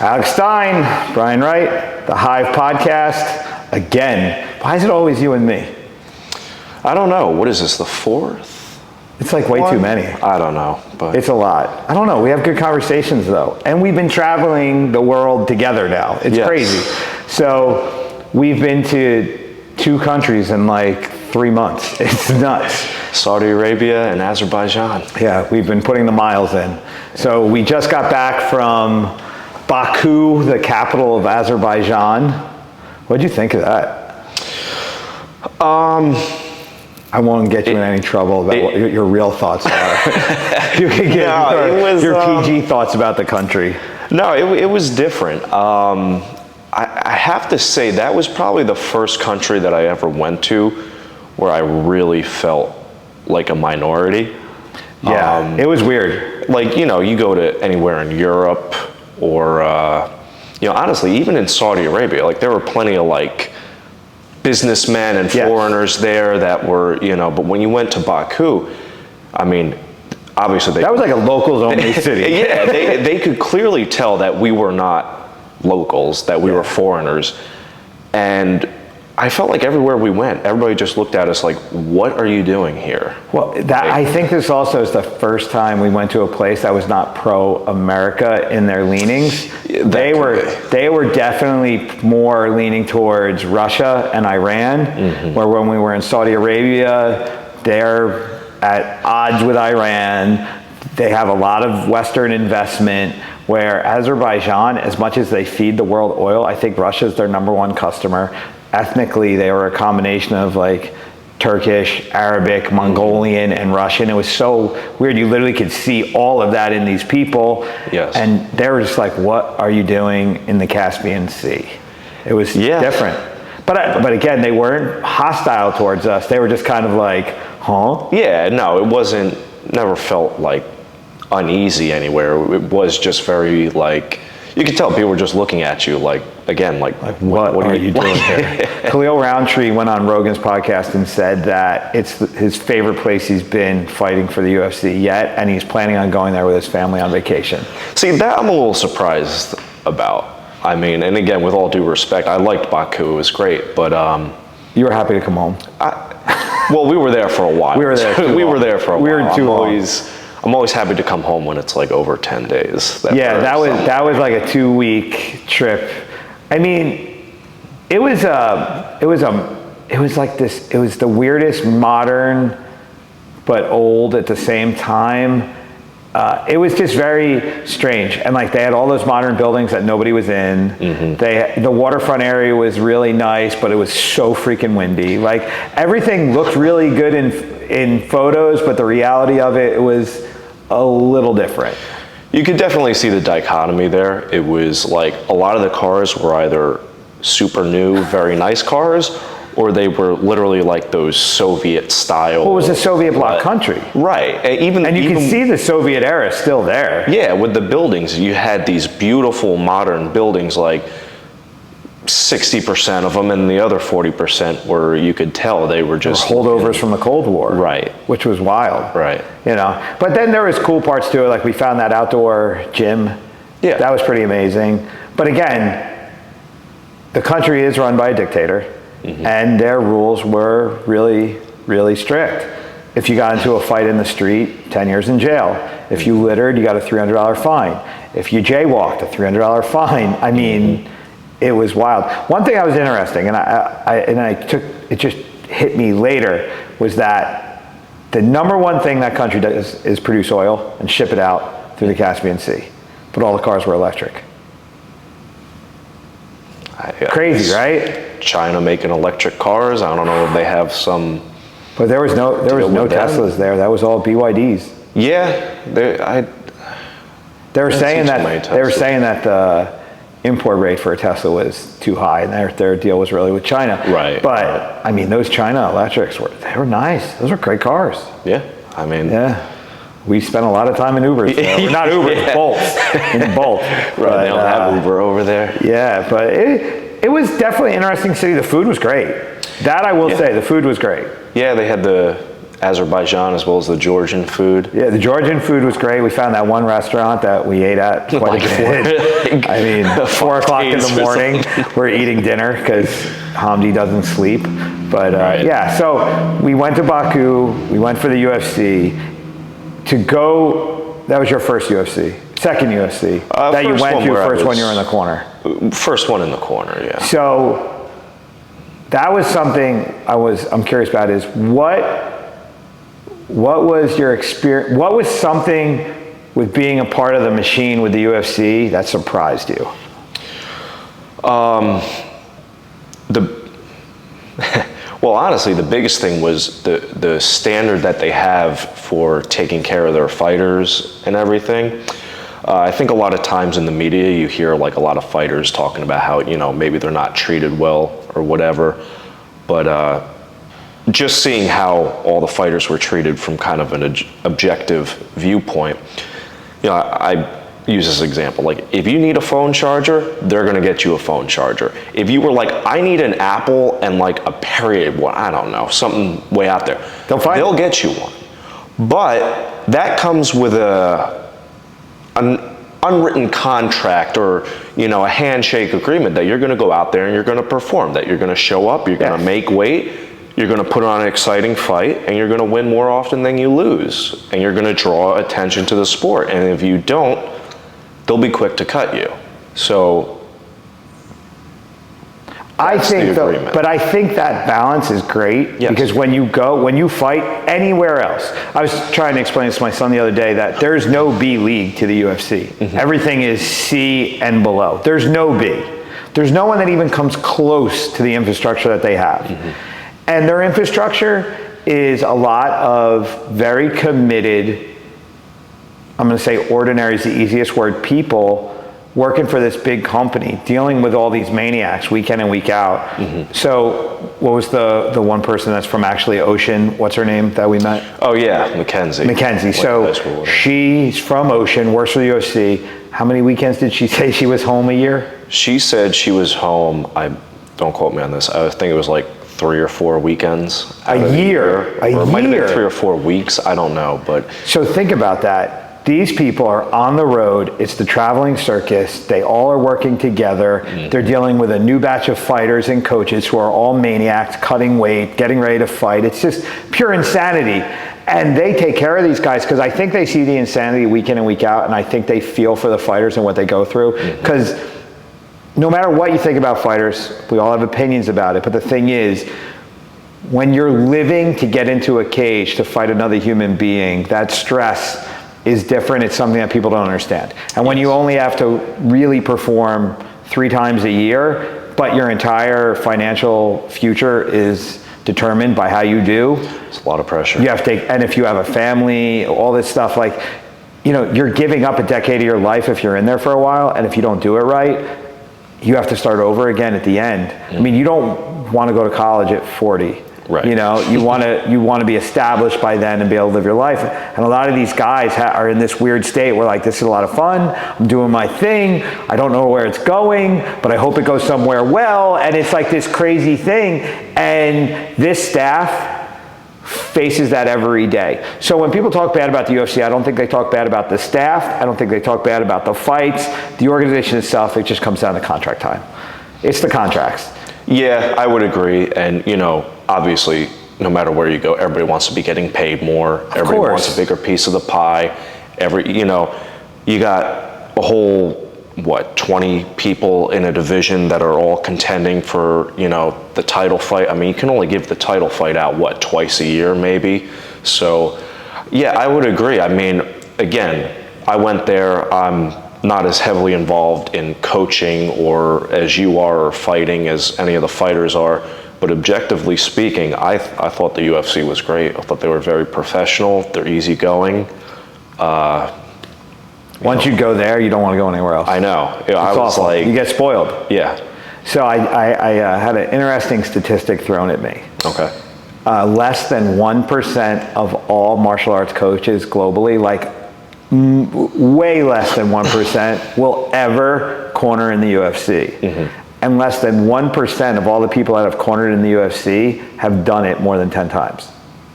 Alex Stein, Brian Wright, the Hive podcast. Again, why is it always you and me? I don't know. What is this, the fourth? It's like way too many. I don't know. But it's a lot. I don't know. We have good conversations though. And we've been traveling the world together now. It's crazy. So we've been to 2 countries in like 3 months. It's nuts. Saudi Arabia and Azerbaijan. Yeah, we've been putting the miles in. So we just got back from Baku, the capital of Azerbaijan. What did you think of that? I won't get you in any trouble about what your real thoughts are. You can get your PG thoughts about the country. No, it was different. I have to say that was probably the first country that I ever went to where I really felt like a minority. Yeah, it was weird. Like, you know, you go to anywhere in Europe or, you know, honestly, even in Saudi Arabia, like there were plenty of like businessmen and foreigners there that were, you know, but when you went to Baku, I mean, obviously that was like a locals only city. Yeah, they could clearly tell that we were not locals, that we were foreigners. And I felt like everywhere we went, everybody just looked at us like, what are you doing here? Well, I think this also is the first time we went to a place that was not pro-America in their leanings. They were definitely more leaning towards Russia and Iran, where when we were in Saudi Arabia, they're at odds with Iran. They have a lot of Western investment, where Azerbaijan, as much as they feed the world oil, I think Russia's their #1 customer. Ethnically, they were a combination of like Turkish, Arabic, Mongolian, and Russian. It was so weird. You literally could see all of that in these people. Yes. And they were just like, what are you doing in the Caspian Sea? It was different. But again, they weren't hostile towards us. They were just kind of like, huh? Yeah, no, it wasn't, never felt like uneasy anywhere. It was just very like, you could tell people were just looking at you like, again, like what are you doing here? Khalil Roundtree went on Rogan's podcast and said that it's his favorite place he's been fighting for the UFC yet, and he's planning on going there with his family on vacation. See, that I'm a little surprised about. I mean, and again, with all due respect, I liked Baku, it was great, but you were happy to come home? Well, we were there for a while. We were there we were there for a while. We were too long. I'm always happy to come home when it's like over 10 days. That was like a 2-week trip. I mean, it was like this. It was the weirdest modern, but old at the same time. It was just very strange, and like they had all those modern buildings that nobody was in. The waterfront area was really nice, but it was so freaking windy. Like everything looked really good in photos, but the reality of it was a little different. You could definitely see the dichotomy there. It was like a lot of the cars were either super new, very nice cars, or they were literally like those Soviet style. Well, it was a Soviet bloc country. Right. And you can see the Soviet era still there. Yeah, with the buildings, you had these beautiful modern buildings, like 60% of them, and the other 40% were, you could tell they were just holdovers from the Cold War. Right. Which was wild. Right. You know, but then there was cool parts to it, like we found that outdoor gym. Yeah. That was pretty amazing. But again, the country is run by a dictator, and their rules were really, really strict. If you got into a fight in the street, 10 years in jail. If you littered, you got a $300 fine. If you jaywalked, a $300 fine. I mean, it was wild. One thing I was interesting, and it just hit me later, was that the #1 thing that country does is produce oil and ship it out through the Caspian Sea. But all the cars were electric. Crazy, right? China making electric cars. I don't know if they have some. But there was no Teslas there. That was all BYDs. Yeah, they were saying that the import rate for a Tesla was too high, and their deal was really with China. Right. But I mean, those China electrics were nice. Those were great cars. Yeah. I mean. Yeah. We spent a lot of time in Ubers. Not Ubers, Bolt. In Bolt. Right. But, they don't have Uber over there. Yeah, but it was definitely an interesting city. The food was great. That I will say, the food was great. Yeah, they had Azerbaijan as well as the Georgian food. Yeah, the Georgian food was great. We found that one restaurant that we ate at quite a bit. I mean, 4 o'clock in the morning, we're eating dinner because Hamdi doesn't sleep. But yeah, so we went to Baku. We went for the UFC. To go, that was your first UFC? Second UFC that you went to, first one you were in the corner? First one in the corner, yeah. So that was something I'm curious about is what was your experience, what was something with being a part of the machine with the UFC that surprised you? Well, honestly, the biggest thing was the standard that they have for taking care of their fighters and everything. I think a lot of times in the media you hear like a lot of fighters talking about how, you know, maybe they're not treated well or whatever, but just seeing how all the fighters were treated from kind of an objective viewpoint, you know, I use this example, like if you need a phone charger, they're gonna get you a phone charger. If you were like, I need an Apple and like a period one, I don't know, something way out there, they'll get you one. But that comes with an unwritten contract or, you know, a handshake agreement that you're gonna go out there and you're gonna perform, that you're gonna show up, you're gonna make weight, you're gonna put on an exciting fight, and you're gonna win more often than you lose, and you're gonna draw attention to the sport. And if you don't, they'll be quick to cut you. So I think but I think that balance is great because when you fight anywhere else, I was trying to explain this to my son the other day that there's no B league to the UFC. Mm-hmm. Everything is C and below. There's no B. There's no one that even comes close to the infrastructure that they have. Mm-hmm. And their infrastructure is a lot of very committed, I'm going to say ordinary is the easiest word, people working for this big company, dealing with all these maniacs week in and week out. Mm-hmm. So what was the one person that's from actually Ocean, what's her name that we met? Oh yeah, Mackenzie. So she's from Ocean, works for the UFC. How many weekends did she say she was home a year? She said she was home, don't quote me on this, I think it was like 3 or 4 weekends. A year? Or it might have been 3 or 4 weeks, I don't know. But so think about that. These people are on the road. It's the traveling circus. They all are working together. Mm-hmm. They're dealing with a new batch of fighters and coaches who are all maniacs, cutting weight, getting ready to fight. It's just pure insanity. And they take care of these guys because I think they see the insanity week in and week out, and I think they feel for the fighters and what they go through. Because no matter what you think about fighters, we all have opinions about it. But the thing is, when you're living to get into a cage to fight another human being, that stress is different. It's something that people don't understand. And when you only have to really perform 3 times a year, but your entire financial future is determined by how you do, it's a lot of pressure. You have to and if you have a family, all this stuff, like, you know, you're giving up a decade of your life if you're in there for a while, and if you don't do it right, you have to start over again at the end. I mean, you don't want to go to college at 40. Right. You know, you want to be established by then and be able to live your life. And a lot of these guys are in this weird state where like, this is a lot of fun. I'm doing my thing. I don't know where it's going, but I hope it goes somewhere well. And it's like this crazy thing. And this staff faces that every day. So when people talk bad about the UFC, I don't think they talk bad about the staff. I don't think they talk bad about the fights. The organization itself, it just comes down to contract time. It's the contracts. Yeah, I would agree. And, you know, obviously, no matter where you go, everybody wants to be getting paid more. Everybody wants a bigger piece of the pie. You know, you got a whole, 20 people in a division that are all contending for, you know, the title fight. I mean, you can only give the title fight out, twice a year maybe. So, yeah, I would agree. I mean, again, I went there. I'm not as heavily involved in coaching or as you are or fighting as any of the fighters are. But objectively speaking, I thought the UFC was great. I thought they were very professional. They're easygoing. Once you go there, you don't want to go anywhere else. I know. It's awful. Like, you get spoiled. Yeah. So I had an interesting statistic thrown at me. Okay. Less than 1% of all martial arts coaches globally, like way less than 1%, will ever corner in the UFC. Mm-hmm. And less than 1% of all the people that have cornered in the UFC have done it more than 10 times.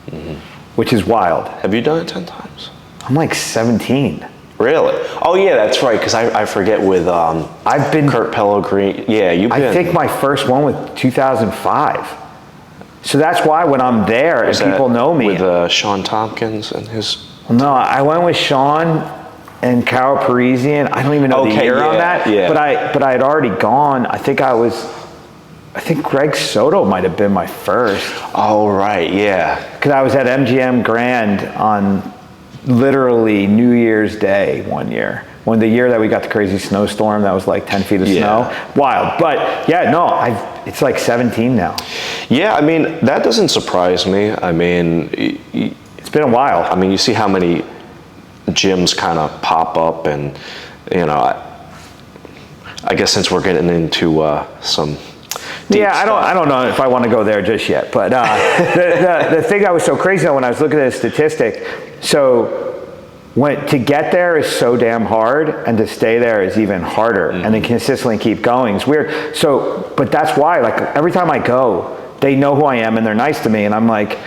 Mm-hmm. which is wild. Have you done it 10 times? I'm like 17. Really? Oh yeah, that's right. Because I forget with I've been Kurt Pellegrini. Yeah, you've been. I think my first one was 2005. So that's why when I'm there and people know me. With Sean Tompkins and his. No, I went with Sean and Carol Parisian. I don't even know the year on that. Yeah. But I had already gone. I think Greg Soto might have been my first. Oh right, yeah. Because I was at MGM Grand on literally New Year's Day one year. When the year that we got the crazy snowstorm that was like 10 feet of snow. Wild. But yeah, no, it's like 17 now. Yeah, I mean, that doesn't surprise me. I mean, it's been a while. I mean, you see how many gyms kind of pop up, and you know, I guess since we're getting into some deep stuff. I don't know if I want to go there just yet. But the thing that was so crazy when I was looking at the statistic, so to get there is so damn hard, and to stay there is even harder, and to consistently keep going is weird. So, but that's why, like, every time I go, they know who I am and they're nice to me, and I'm like,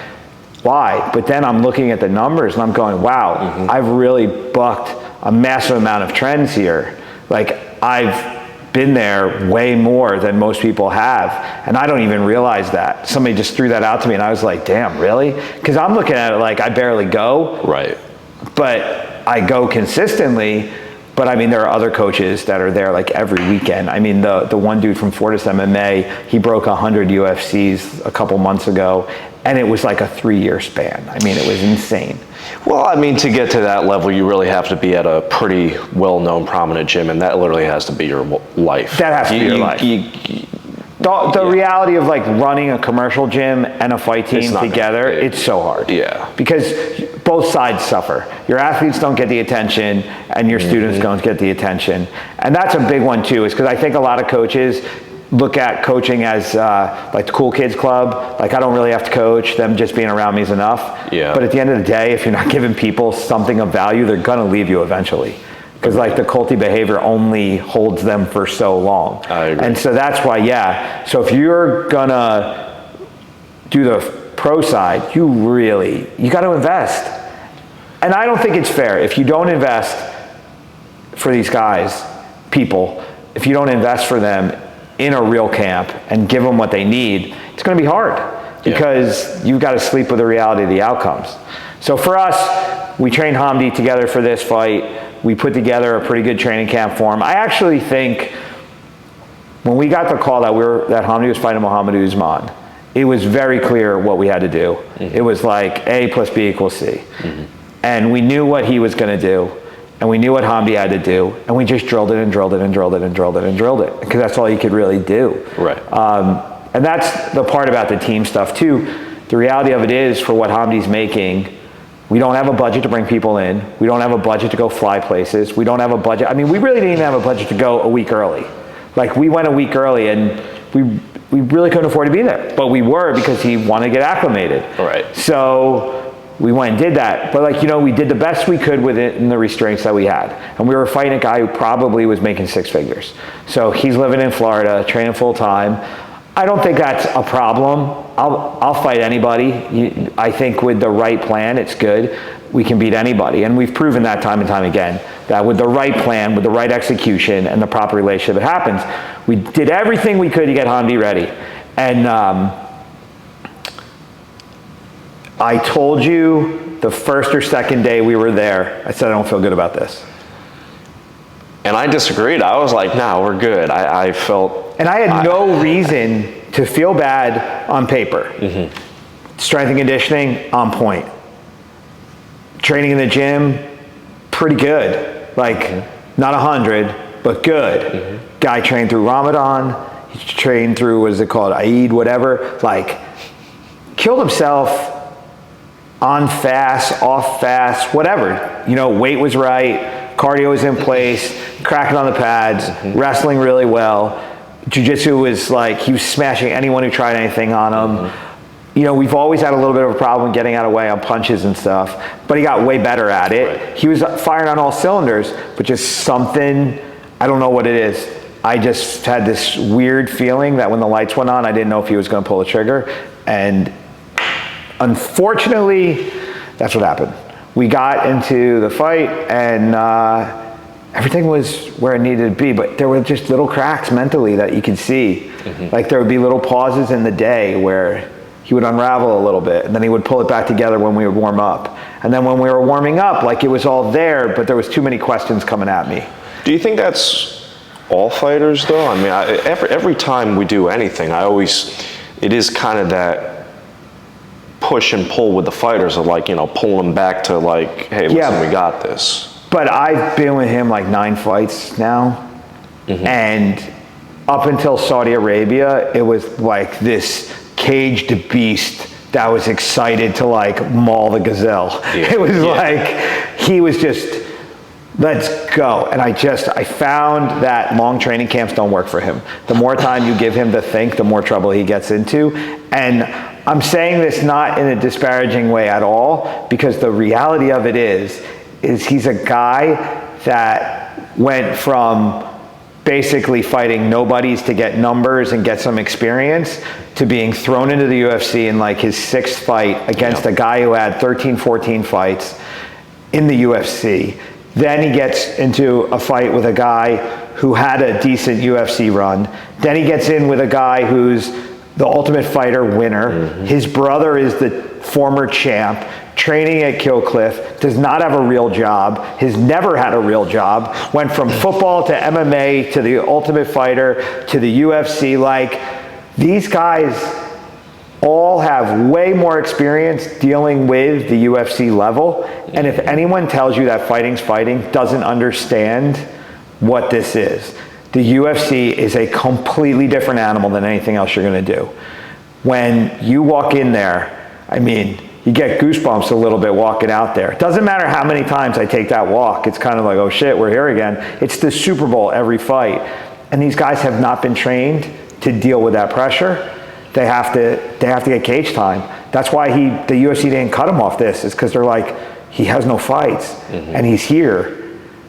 why? But then I'm looking at the numbers and I'm going, wow, I've really bucked a massive amount of trends here. Like, I've been there way more than most people have, and I don't even realize that. Somebody just threw that out to me and I was like, damn, really? Because I'm looking at it like I barely go. Right. But I go consistently. But I mean, there are other coaches that are there like every weekend. I mean, the one dude from Fortis MMA, he broke 100 UFCs a couple months ago, and it was like a 3-year span. I mean, it was insane. Well, I mean, to get to that level, you really have to be at a pretty well-known, prominent gym, and that literally has to be your life. That has to be your life. The reality of like running a commercial gym and a fight team together, it's so hard. Yeah. Because both sides suffer. Your athletes don't get the attention, and your students don't get the attention. And that's a big one too, is because I think a lot of coaches look at coaching as like the cool kids club. Like, I don't really have to coach. Them just being around me is enough. Yeah. But at the end of the day, if you're not giving people something of value, they're gonna leave you eventually. Because like the culty behavior only holds them for so long. I agree. And so that's why, so if you're gonna do the pro side, you got to invest. And I don't think it's fair if you don't invest for these guys, if you don't invest for them in a real camp and give them what they need, it's gonna be hard because you've got to sleep with the reality of the outcomes. So for us, we trained Hamdi together for this fight. We put together a pretty good training camp for him. I actually think when we got the call that Hamdi was fighting Muhammad Usman, it was very clear what we had to do. It was like A plus B equals C. And we knew what he was going to do, and we knew what Hamdi had to do, and we just drilled it and drilled it and drilled it and drilled it and drilled it, because that's all you could really do. Right. And that's the part about the team stuff too. The reality of it is, for what Hamdi's making, we don't have a budget to bring people in. We don't have a budget to go fly places. We don't have a budget. I mean, we really didn't even have a budget to go a week early. Like, we went a week early, and we really couldn't afford to be there. But we were, because he wanted to get acclimated. Right. So we went and did that. But like, we did the best we could with it in the restraints that we had. And we were fighting a guy who probably was making 6 figures. So he's living in Florida, training full time. I don't think that's a problem. I'll fight anybody. I think with the right plan, it's good. We can beat anybody. And we've proven that time and time again, that with the right plan, with the right execution, and the proper relationship, it happens. We did everything we could to get Hamdi ready. And I told you the first or second day we were there, I said, I don't feel good about this. And I disagreed. I was like, no, we're good. I felt... And I had no reason to feel bad on paper. Strength and conditioning, on point. Training in the gym, pretty good. Like, not 100, but good. Guy trained through Ramadan. He trained through, what is it called, Eid, whatever. Like, killed himself on fast, off fast, whatever. Weight was right, cardio was in place, cracking on the pads, wrestling really well. Jiu Jitsu was like, he was smashing anyone who tried anything on him. We've always had a little bit of a problem getting out of the way on punches and stuff, but he got way better at it. Right. He was firing on all cylinders, but just something, I don't know what it is. I just had this weird feeling that when the lights went on, I didn't know if he was going to pull the trigger. And unfortunately, That's what happened. We got into the fight, and everything was where it needed to be, but there were just little cracks mentally that you could see. Like there would be little pauses in the day where he would unravel a little bit, and then he would pull it back together when we would warm up. And then when we were warming up, like it was all there, but there was too many questions coming at me. Do you think that's all fighters though? I mean, every time we do anything, it is kind of that push and pull with the fighters of like, pull them back to like, hey, listen, we got this. But I've been with him like 9 fights now, and up until Saudi Arabia, it was like this caged beast that was excited to like maul the gazelle. It was like, he was just, let's go. And I found that long training camps don't work for him. The more time you give him to think, the more trouble he gets into. And I'm saying this not in a disparaging way at all, because the reality of it is he's a guy that went from basically fighting nobodies to get numbers and get some experience to being thrown into the UFC in like his 6th fight against a guy who had 13, 14 fights in the UFC. Then he gets into a fight with a guy who had a decent UFC run. Then he gets in with a guy who's the Ultimate Fighter winner. His brother is the former champ, training at Kill Cliff, does not have a real job, has never had a real job, went from football to MMA to the Ultimate Fighter to the UFC. Like, these guys all have way more experience dealing with the UFC level. And if anyone tells you that fighting's fighting, doesn't understand what this is. The UFC is a completely different animal than anything else you're going to do. When you walk in there, I mean, you get goosebumps a little bit walking out there. It doesn't matter how many times I take that walk. It's kind of like, oh shit, we're here again. It's the Super Bowl every fight. And these guys have not been trained to deal with that pressure. They have to get cage time. That's why the UFC didn't cut him off this, is because they're like, he has no fights and he's here.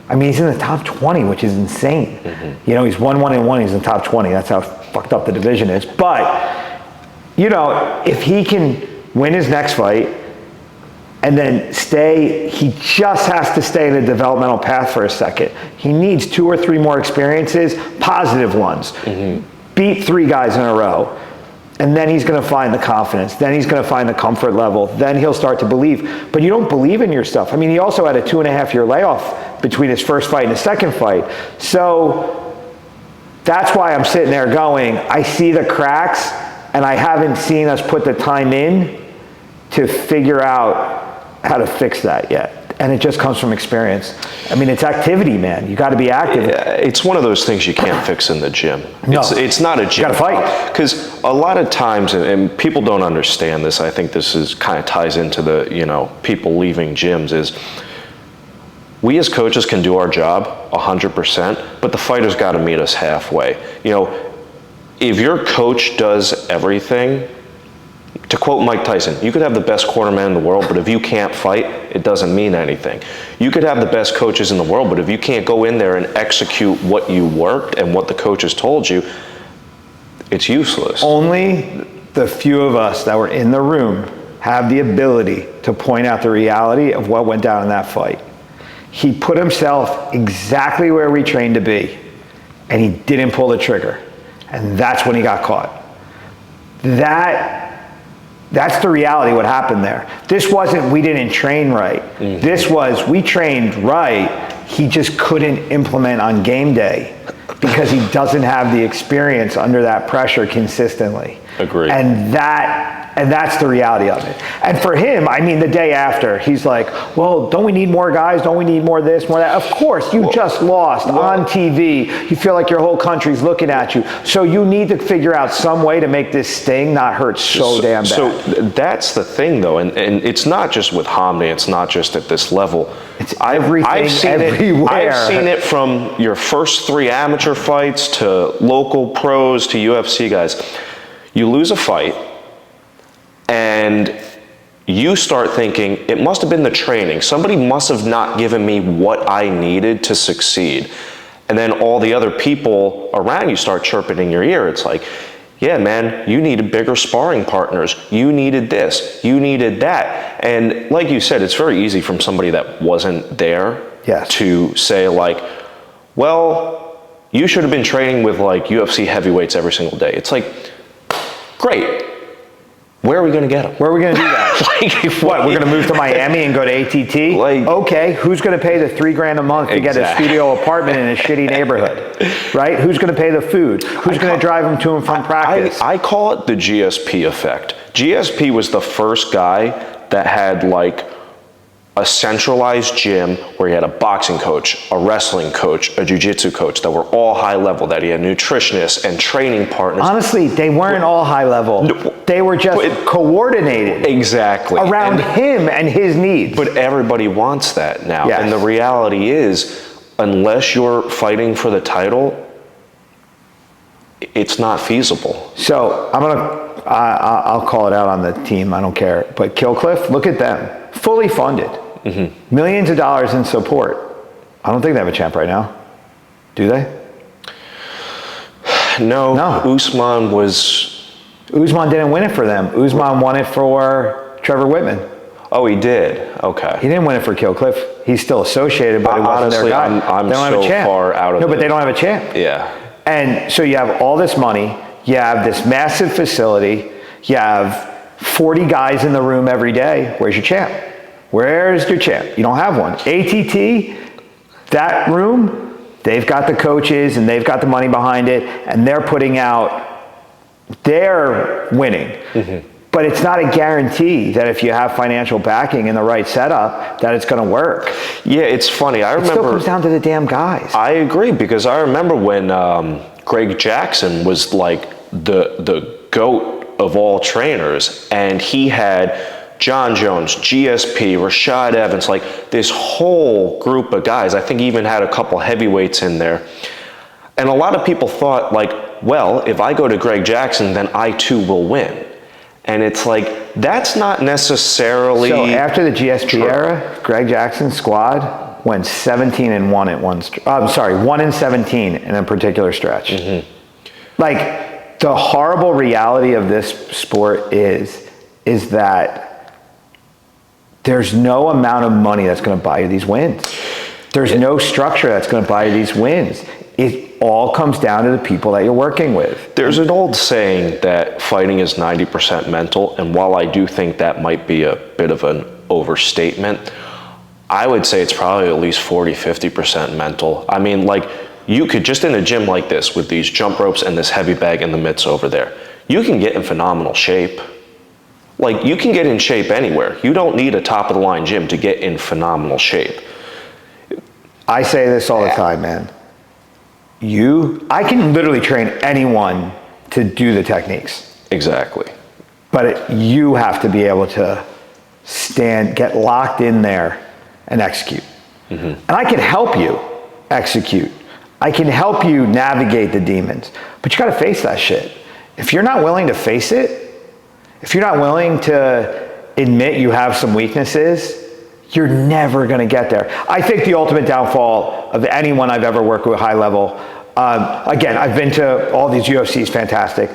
I mean, he's in the top 20, which is insane. He's 1-1-1, he's in the top 20. That's how fucked up the division is. But, if he can win his next fight and then he just has to stay in a developmental path for a second. He needs 2 or 3 more experiences, positive ones. Beat 3 guys in a row. And then he's going to find the confidence. Then he's going to find the comfort level. Then he'll start to believe. But you don't believe in your stuff. I mean, he also had a 2.5-year layoff between his first fight and his second fight. So that's why I'm sitting there going, I see the cracks, and I haven't seen us put the time in to figure out how to fix that yet. And it just comes from experience. I mean, it's activity, man. You got to be active. It's one of those things you can't fix in the gym. No. It's not a gym. You got to fight. Because a lot of times, and people don't understand this, I think this is kind of ties into the, people leaving gyms, is we as coaches can do our job 100%, but the fighters got to meet us halfway. If your coach does everything, to quote Mike Tyson, you could have the best quarterman in the world, but if you can't fight, it doesn't mean anything. You could have the best coaches in the world, but if you can't go in there and execute what you worked and what the coaches told you, it's useless. Only the few of us that were in the room have the ability to point out the reality of what went down in that fight. He put himself exactly where we trained to be, and he didn't pull the trigger. And that's when he got caught. That's the reality what happened there. This wasn't we didn't train right. This was we trained right. He just couldn't implement on game day because he doesn't have the experience under that pressure consistently. Agreed. And that's the reality of it. And for him, I mean, the day after, he's like, well, don't we need more guys? Don't we need more this, more that? Of course, you just lost on TV. You feel like your whole country's looking at you. So you need to figure out some way to make this sting not hurt so damn bad. So that's the thing, though. And it's not just with Hamdi. It's not just at this level. It's everything, everywhere. I've seen it from your first 3 amateur fights to local pros to UFC guys. You lose a fight, and you start thinking, it must have been the training. Somebody must have not given me what I needed to succeed. And then all the other people around you start chirping in your ear. It's like, yeah, man, you needed bigger sparring partners. You needed this. You needed that. And like you said, it's very easy from somebody that wasn't there to say like, well, you should have been training with like UFC heavyweights every single day. It's like, great. Where are we going to get them? Where are we going to do that? What, we're going to move to Miami and go to ATT? Okay, who's going to pay the $3,000 a month to get a studio apartment in a shitty neighborhood? Right? Who's going to pay the food? Who's going to drive them to and from practice? I call it the GSP effect. GSP was the first guy that had like a centralized gym where he had a boxing coach, a wrestling coach, a Jiu Jitsu coach that were all high level, that he had nutritionists and training partners. Honestly, they weren't all high level. They were just coordinated. Exactly. Around him and his needs. But everybody wants that now. Yes. And the reality is, unless you're fighting for the title, it's not feasible. So I'll call it out on the team, I don't care. But Killcliff, look at them. Fully funded. Millions of dollars in support. I don't think they have a champ right now. Do they? No. Usman didn't win it for them. Usman won it for Trevor Whitman. Oh, he did? Okay. He didn't win it for Killcliff. He's still associated, but it wasn't their guy. I'm so far out of it. No, but they don't have a champ. Yeah. And so you have all this money, you have this massive facility, you have 40 guys in the room every day. Where's your champ? Where's your champ? You don't have one. ATT, that room, they've got the coaches and they've got the money behind it, and they're putting out, they're winning. But it's not a guarantee that if you have financial backing and the right setup, that it's going to work. Yeah, it's funny. I remember. It still comes down to the damn guys. I agree, because I remember when Greg Jackson was like the GOAT of all trainers, and he had John Jones, GSP, Rashad Evans, like this whole group of guys. I think he even had a couple heavyweights in there. And a lot of people thought like, well, if I go to Greg Jackson, then I too will win. And it's like, that's not necessarily. So after the GSP era, Greg Jackson's squad went 17-1 at one. 1-17 in a particular stretch. Like, the horrible reality of this sport is that there's no amount of money that's going to buy you these wins. There's no structure that's going to buy you these wins. It all comes down to the people that you're working with. There's an old saying that fighting is 90% mental, and while I do think that might be a bit of an overstatement, I would say it's probably at least 40-50% mental. I mean, like, you could just in a gym like this with these jump ropes and this heavy bag and the mitts over there, you can get in phenomenal shape. Like, you can get in shape anywhere. You don't need a top-of-the-line gym to get in phenomenal shape. I say this all the time, man. I can literally train anyone to do the techniques. Exactly. But you have to be able to get locked in there and execute. And I can help you execute. I can help you navigate the demons, but you got to face that shit. If you're not willing to face it, if you're not willing to admit you have some weaknesses, you're never going to get there. I think the ultimate downfall of anyone I've ever worked with high level, again, I've been to all these UFCs, fantastic.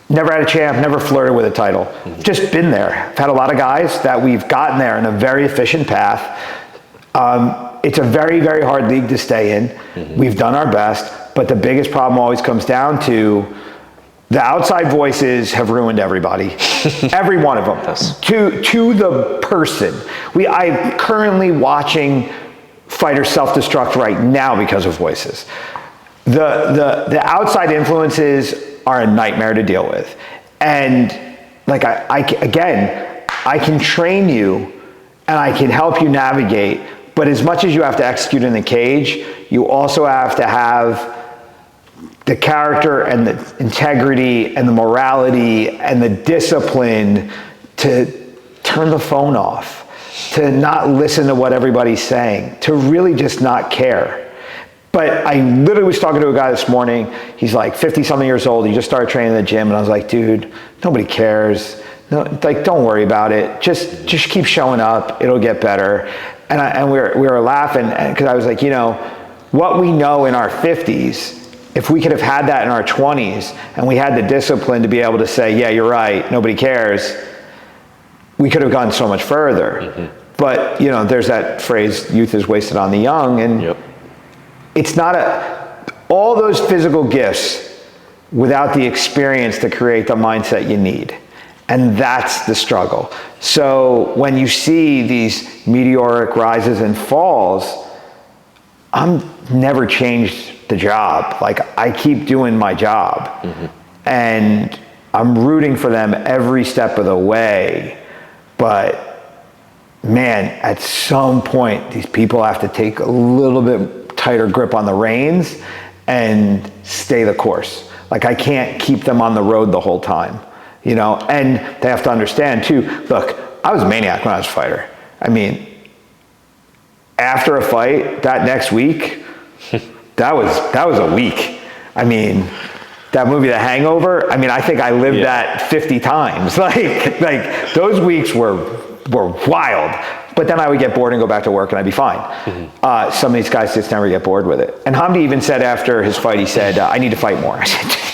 Never had a champ, never flirted with a title. Just been there. I've had a lot of guys that we've gotten there in a very efficient path. It's a very, very hard league to stay in. We've done our best, but the biggest problem always comes down to the outside voices have ruined everybody. Every one of them. Yes. To the person. I'm currently watching fighters self-destruct right now because of voices. The outside influences are a nightmare to deal with. And like I can train you and I can help you navigate, but as much as you have to execute in the cage, you also have to have the character and the integrity and the morality and the discipline to turn the phone off, to not listen to what everybody's saying, to really just not care. But I literally was talking to a guy this morning. He's like 50-something years old. He just started training in the gym, and I was like, dude, nobody cares. No, like, don't worry about it. Just keep showing up. It'll get better. And we were laughing because I was like, you know, what we know in our 50s if we could have had that in our 20s and we had the discipline to be able to say, yeah, you're right, nobody cares, we could have gone so much further. But, there's that phrase, youth is wasted on the young, and it's not all those physical gifts without the experience to create the mindset you need. And that's the struggle. So when you see these meteoric rises and falls, I'm never changed the job. Like, I keep doing my job. And I'm rooting for them every step of the way. But man, at some point, these people have to take a little bit tighter grip on the reins and stay the course. Like, I can't keep them on the road the whole time. And they have to understand too, look, I was a maniac when I was a fighter. I mean, after a fight, that next week, that was a week. I mean, that movie, The Hangover, I mean, I think I lived that 50 times. Like those weeks were wild. But then I would get bored and go back to work and I'd be fine. Some of these guys just never get bored with it. And Hamdi even said after his fight, he said, I need to fight more. I said,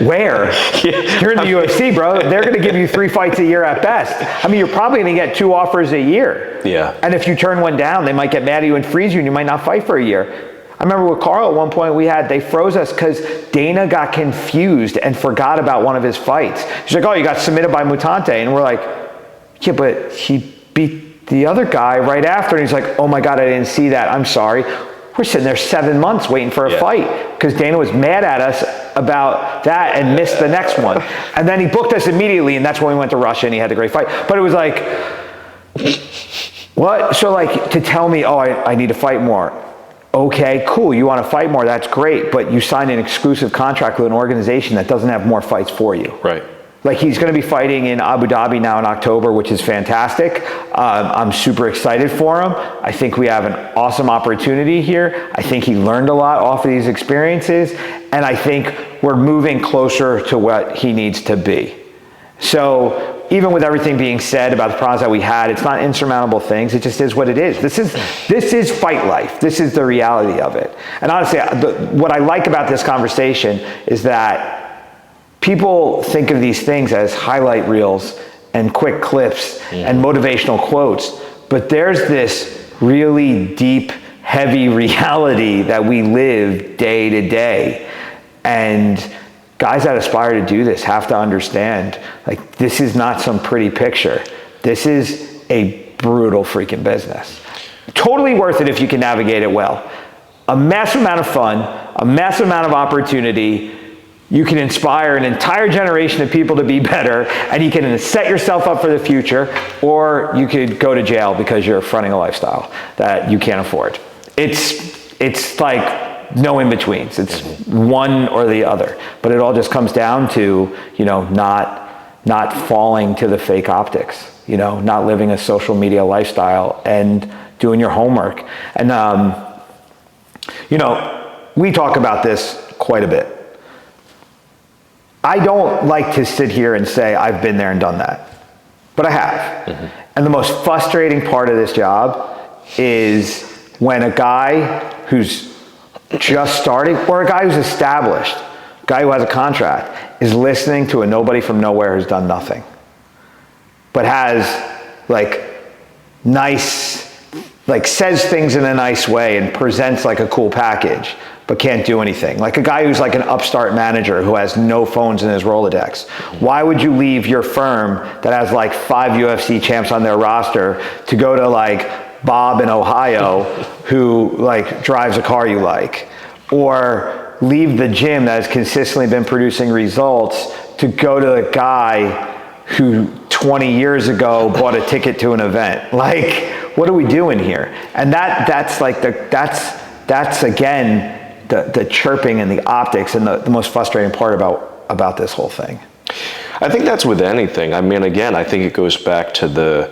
where? You're in the UFC, bro. They're going to give you 3 fights a year at best. I mean, you're probably going to get 2 offers a year. Yeah. And if you turn one down, they might get mad at you and freeze you, and you might not fight for a year. I remember with Carl at one point they froze us because Dana got confused and forgot about one of his fights. He's like, oh, you got submitted by Mutante. And we're like, yeah, but he beat the other guy right after. And he's like, oh my God, I didn't see that. I'm sorry. We're sitting there 7 months waiting for a fight because Dana was mad at us about that and missed the next one. And then he booked us immediately, and that's when we went to Russia and he had the great fight. But it was like, what? So like, to tell me, oh, I need to fight more. Okay, cool, you want to fight more, that's great, but you signed an exclusive contract with an organization that doesn't have more fights for you. Right. Like, he's going to be fighting in Abu Dhabi now in October, which is fantastic. I'm super excited for him. I think we have an awesome opportunity here. I think he learned a lot off of these experiences, and I think we're moving closer to what he needs to be. So even with everything being said about the problems that we had, it's not insurmountable things. It just is what it is. This is fight life. This is the reality of it. And honestly, what I like about this conversation is that people think of these things as highlight reels and quick clips and motivational quotes, but there's this really deep, heavy reality that we live day to day. And guys that aspire to do this have to understand, like, this is not some pretty picture. This is a brutal freaking business. Totally worth it if you can navigate it well. A massive amount of fun, a massive amount of opportunity. You can inspire an entire generation of people to be better, and you can set yourself up for the future, or you could go to jail because you're fronting a lifestyle that you can't afford. It's like no in-betweens. It's one or the other. But it all just comes down to, not falling to the fake optics, not living a social media lifestyle and doing your homework. And, we talk about this quite a bit. I don't like to sit here and say I've been there and done that, but I have. And the most frustrating part of this job is when a guy who's just starting, or a guy who's established, a guy who has a contract, is listening to a nobody from nowhere who's done nothing, but has says things in a nice way and presents like a cool package, but can't do anything. Like a guy who's like an upstart manager who has no phones in his Rolodex. Why would you leave your firm that has like 5 UFC champs on their roster to go to like Bob in Ohio who like drives a car you like? Or leave the gym that has consistently been producing results to go to the guy who 20 years ago bought a ticket to an event? Like, what are we doing here? And that's again, the chirping and the optics and the most frustrating part about this whole thing. I think that's with anything. I mean, again, I think it goes back to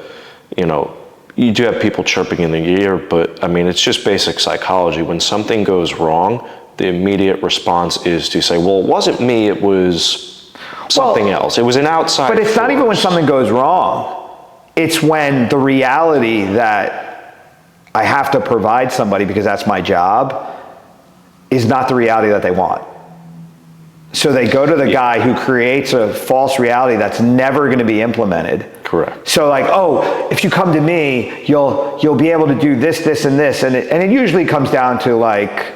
you do have people chirping in the ear, but I mean, it's just basic psychology. When something goes wrong, the immediate response is to say, well, it wasn't me, it was something else. It was an outside But it's force. not even when something goes wrong. It's when the reality that I have to provide somebody because that's my job is not the reality that they want. So they go to the guy who creates a false reality that's never going to be implemented. Correct. So like, oh, if you come to me, you'll be able to do this, this, and this, and it usually comes down to like,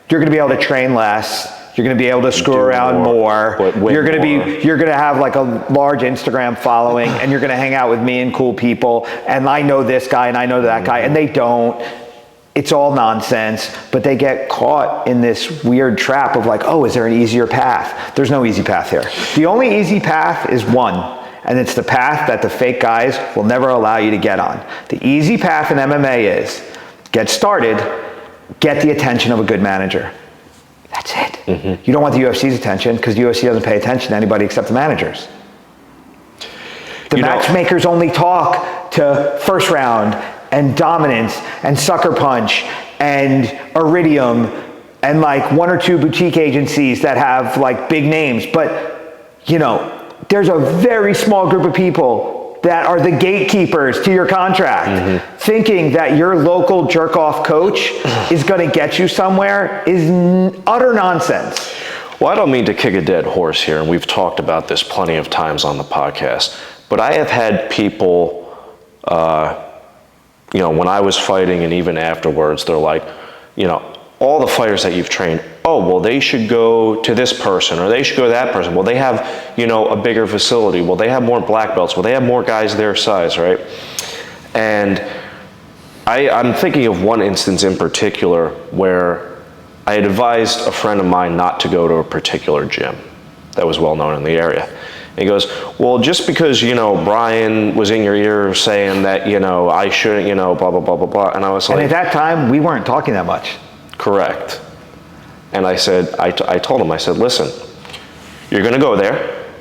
you're going to be able to train less. You're going to be able to screw around more. You're going to have like a large Instagram following, and you're going to hang out with me and cool people. And I know this guy and I know that guy, and they don't. It's all nonsense, but they get caught in this weird trap of like, oh, is there an easier path? There's no easy path here. The only easy path is one, and it's the path that the fake guys will never allow you to get on. The easy path in MMA is get started, get the attention of a good manager. That's it. Mm-hmm. You don't want the UFC's attention because the UFC doesn't pay attention to anybody except the managers. The matchmakers only talk to first round and dominance and sucker punch and iridium and like one or two boutique agencies that have like big names. But, you know, there's a very small group of people that are the gatekeepers to your contract. Thinking that your local jerk-off coach is going to get you somewhere is utter nonsense. Well, I don't mean to kick a dead horse here, and we've talked about this plenty of times on the podcast, but I have had people, you know, when I was fighting and even afterwards, they're like, you know, all the fighters that you've trained, oh, well, they should go to this person or they should go to that person. Well, they have, you know, a bigger facility. Well, they have more black belts. Well, they have more guys their size, right? And I'm thinking of one instance in particular where I had advised a friend of mine not to go to a particular gym that was well known in the area. And he goes, well, just because, you know, Brian was in your ear saying that, you know, I shouldn't, you know, blah, blah, blah, blah, blah. And I was like... And at that time, we weren't talking that much. Correct. And I said, I told him, I said, listen, you're going to go there.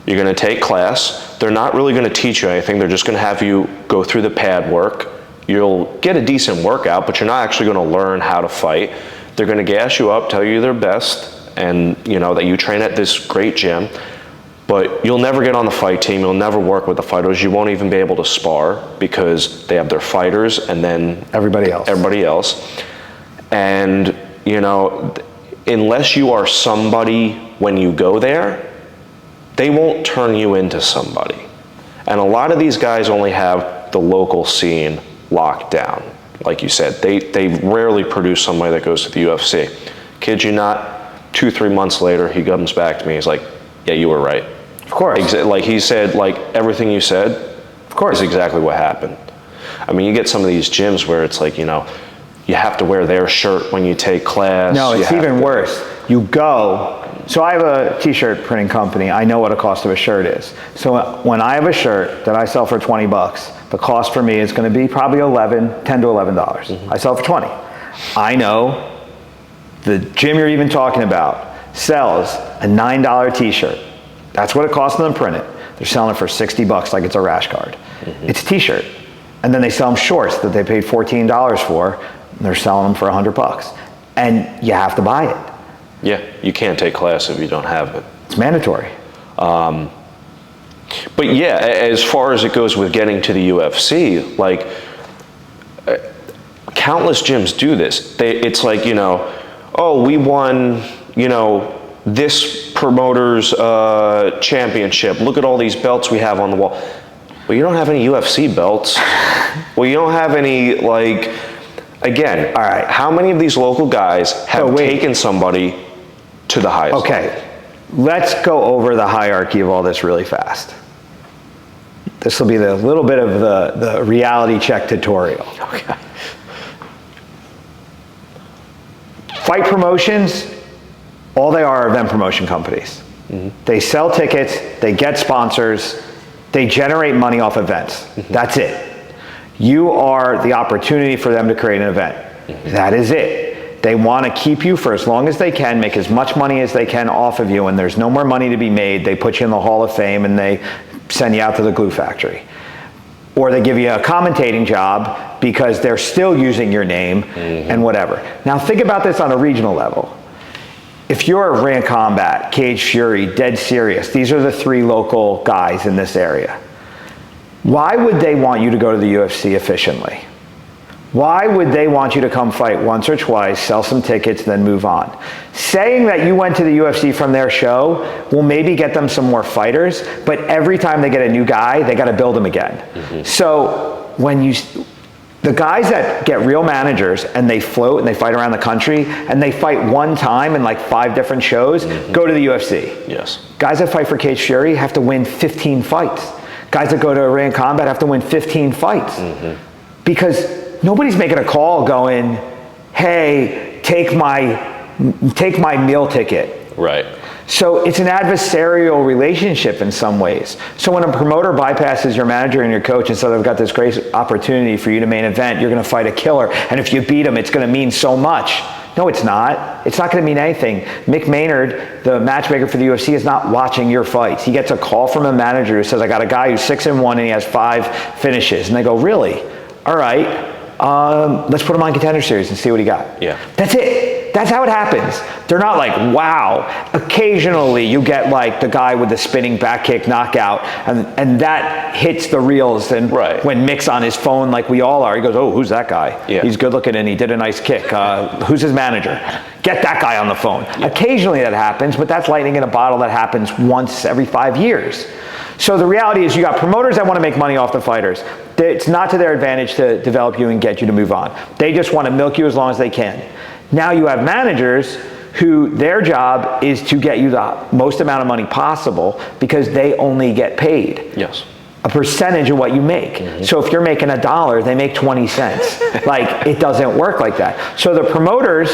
You're going to take class. They're not really going to teach you anything. They're just going to have you go through the pad work. You'll get a decent workout, but you're not actually going to learn how to fight. They're going to gas you up, tell you they're best, and you know that you train at this great gym, but you'll never get on the fight team. You'll never work with the fighters. You won't even be able to spar because they have their fighters and then everybody else. And, you know, unless you are somebody when you go there, they won't turn you into somebody. And a lot of these guys only have the local scene locked down. Like you said, they rarely produce somebody that goes to the UFC. Kid you not, 2-3 months later, he comes back to me. He's like, yeah, you were right. Of course. Like he said, like everything you said, of course, is exactly what happened. I mean, you get some of these gyms where it's like, you know, you have to wear their shirt when you take class. No, it's even worse. You go, so I have a t-shirt printing company. I know what a cost of a shirt is. So when I have a shirt that I sell for $20, the cost for me is going to be probably $10 to $11. I sell it for $20. I know the gym you're even talking about sells a $9 t-shirt. That's what it costs them to print it. They're selling it for $60 like it's a rash guard. It's a t-shirt. And then they sell them shorts that they paid $14 for. And they're selling them for $100. And you have to buy it. Yeah, you can't take class if you don't have it. It's mandatory. But yeah, as far as it goes with getting to the UFC, like countless gyms do this. It's like, you know, oh, we won, you know, this promoter's championship. Look at all these belts we have on the wall. Well, you don't have any UFC belts. Well, you don't have any, like, again, all right, how many of these local guys have taken somebody to the highest level? Okay, let's go over the hierarchy of all this really fast. This will be the little bit of the reality check tutorial. Okay. Fight promotions, all they are event promotion companies. They sell tickets, they get sponsors, they generate money off events. That's it. You are the opportunity for them to create an event. That is it. They want to keep you for as long as they can, make as much money as they can off of you, and there's no more money to be made. They put you in the Hall of Fame and they send you out to the glue factory. Or they give you a commentating job because they're still using your name and whatever. Now think about this on a regional level. If you're Rand Combat, Cage Fury, Dead Serious, these are the 3 local guys in this area. Why would they want you to go to the UFC efficiently? Why would they want you to come fight once or twice, sell some tickets, then move on? Saying that you went to the UFC from their show will maybe get them some more fighters, but every time they get a new guy, they got to build him again. So the guys that get real managers and they float and they fight around the country and they fight one time in like 5 different shows, go to the UFC. Yes. Guys that fight for Cage Fury have to win 15 fights. Guys that go to Arena Combat have to win 15 fights. Because nobody's making a call going, hey, take my meal ticket. Right. So it's an adversarial relationship in some ways. So when a promoter bypasses your manager and your coach and says, I've got this great opportunity for you to main event, you're going to fight a killer, and if you beat him, it's going to mean so much. No, it's not. It's not going to mean anything. Mick Maynard, the matchmaker for the UFC, is not watching your fights. He gets a call from a manager who says, I got a guy who's 6-1 and he has 5 finishes. And they go, really? All right. Let's put him on Contender Series and see what he got. Yeah. That's it. That's how it happens. They're not like, wow. Occasionally you get like the guy with the spinning back kick knockout and that hits the reels. And when Mick's on his phone like we all are, he goes, oh, who's that guy? Yeah. He's good looking and he did a nice kick. Who's his manager? Get that guy on the phone. Yeah. Occasionally that happens, but that's lightning in a bottle that happens once every 5 years. So the reality is you got promoters that want to make money off the fighters. It's not to their advantage to develop you and get you to move on. They just want to milk you as long as they can. Now you have managers who their job is to get you the most amount of money possible because they only get paid. Yes. A percentage of what you make. So if you're making $1, they make 20 cents. Like, it doesn't work like that. So the promoters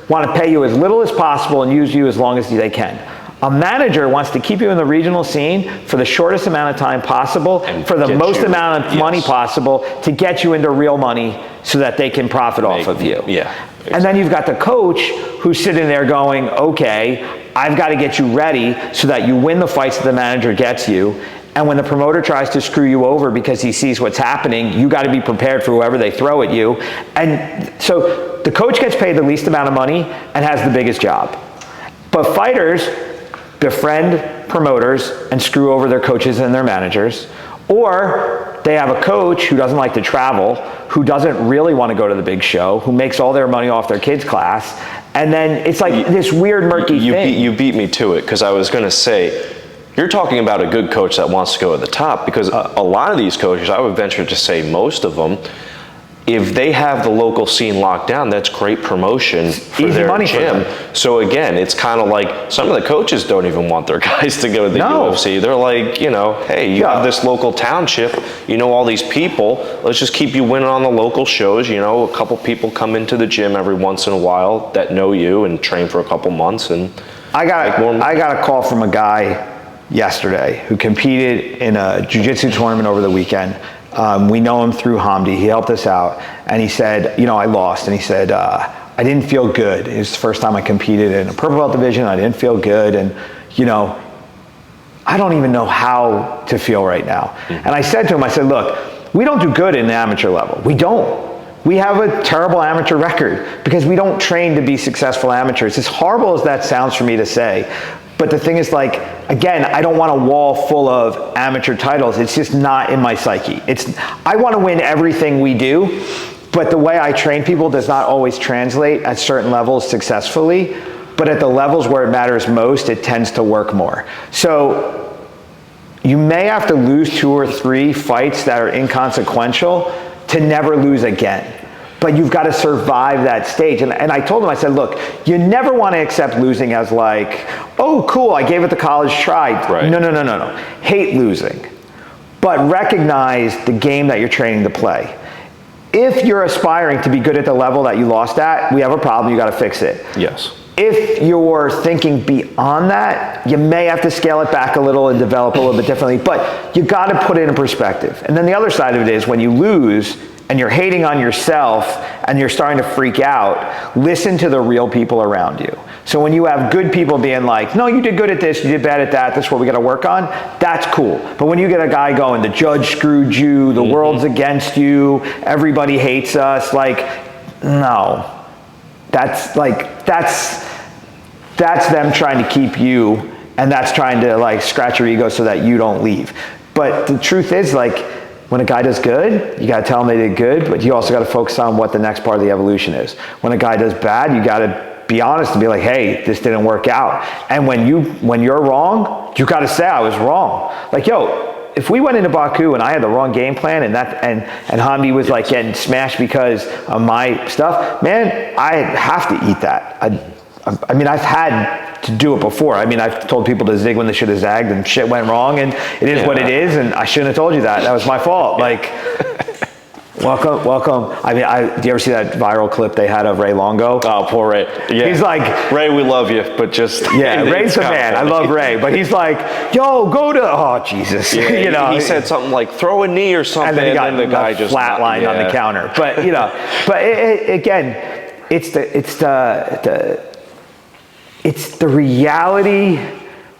want to pay you as little as possible and use you as long as they can. A manager wants to keep you in the regional scene for the shortest amount of time possible, and for the most amount of money possible, to get you into real money so that they can profit off of you. Yeah. And then you've got the coach who's sitting there going, okay, I've got to get you ready so that you win the fights that the manager gets you. And when the promoter tries to screw you over because he sees what's happening, you got to be prepared for whoever they throw at you. And so the coach gets paid the least amount of money and has the biggest job. But fighters befriend promoters and screw over their coaches and their managers, or they have a coach who doesn't like to travel, who doesn't really want to go to the big show, who makes all their money off their kids' class, and then it's like this weird murky thing. You beat me to it, because I was going to say, you're talking about a good coach that wants to go to the top, because a lot of these coaches, I would venture to say most of them, if they have the local scene locked down, that's great promotion for their gym. So again, it's kind of like some of the coaches don't even want their guys to go to the UFC. They're like, you know, hey, you have this local township, you know all these people, let's just keep you winning on the local shows. You know, a couple people come into the gym every once in a while that know you and train for a couple months. And I got a call from a guy yesterday who competed in a Jiu Jitsu tournament over the weekend. We know him through Hamdi. He helped us out. And he said, you know, I lost. And he said, I didn't feel good. It was the first time I competed in a purple belt division. I didn't feel good. And, you know, I don't even know how to feel right now. And I said to him, I said, look, we don't do good in the amateur level. We don't. We have a terrible amateur record because we don't train to be successful amateurs. As horrible as that sounds for me to say, but the thing is, like, again, I don't want a wall full of amateur titles. It's just not in my psyche. I want to win everything we do, but the way I train people does not always translate at certain levels successfully. But at the levels where it matters most, it tends to work more. So you may have to lose 2 or 3 fights that are inconsequential to never lose again. But you've got to survive that stage. And I told him, I said, look, you never want to accept losing as like, oh, cool, I gave it the college try. Right. No. Hate losing. But recognize the game that you're training to play. If you're aspiring to be good at the level that you lost at, we have a problem, you got to fix it. Yes. If you're thinking beyond that, you may have to scale it back a little and develop a little bit differently, but you got to put it in perspective. And then the other side of it is when you lose, and you're hating on yourself and you're starting to freak out, listen to the real people around you. So when you have good people being like, no, you did good at this, you did bad at that, this is what we got to work on, that's cool. But when you get a guy going, the judge screwed you, the world's against you, everybody hates us, like, no. That's them trying to keep you, and that's trying to like scratch your ego so that you don't leave. But the truth is, like, when a guy does good, you got to tell him they did good, but you also got to focus on what the next part of the evolution is. When a guy does bad, you got to be honest and be like, hey, this didn't work out. And when you're wrong, you got to say I was wrong. Like, yo, if we went into Baku and I had the wrong game plan and Hamdi was like getting smashed because of my stuff, man, I have to eat that. I mean, I've had to do it before. I mean, I've told people to zig when they should have zagged and shit went wrong, and it is what it is, and I shouldn't have told you that. That was my fault. Like, welcome. I mean, do you ever see that viral clip they had of Ray Longo? Oh, poor Ray. Yeah. He's like, Ray, we love you, but just... Yeah, Ray's the man. I love Ray. But he's like, yo, go to... Oh, Jesus. Yeah, you know, he said something like, throw a knee or something, and then the guy just... flatlined on the counter. But, you know, but again, it's the reality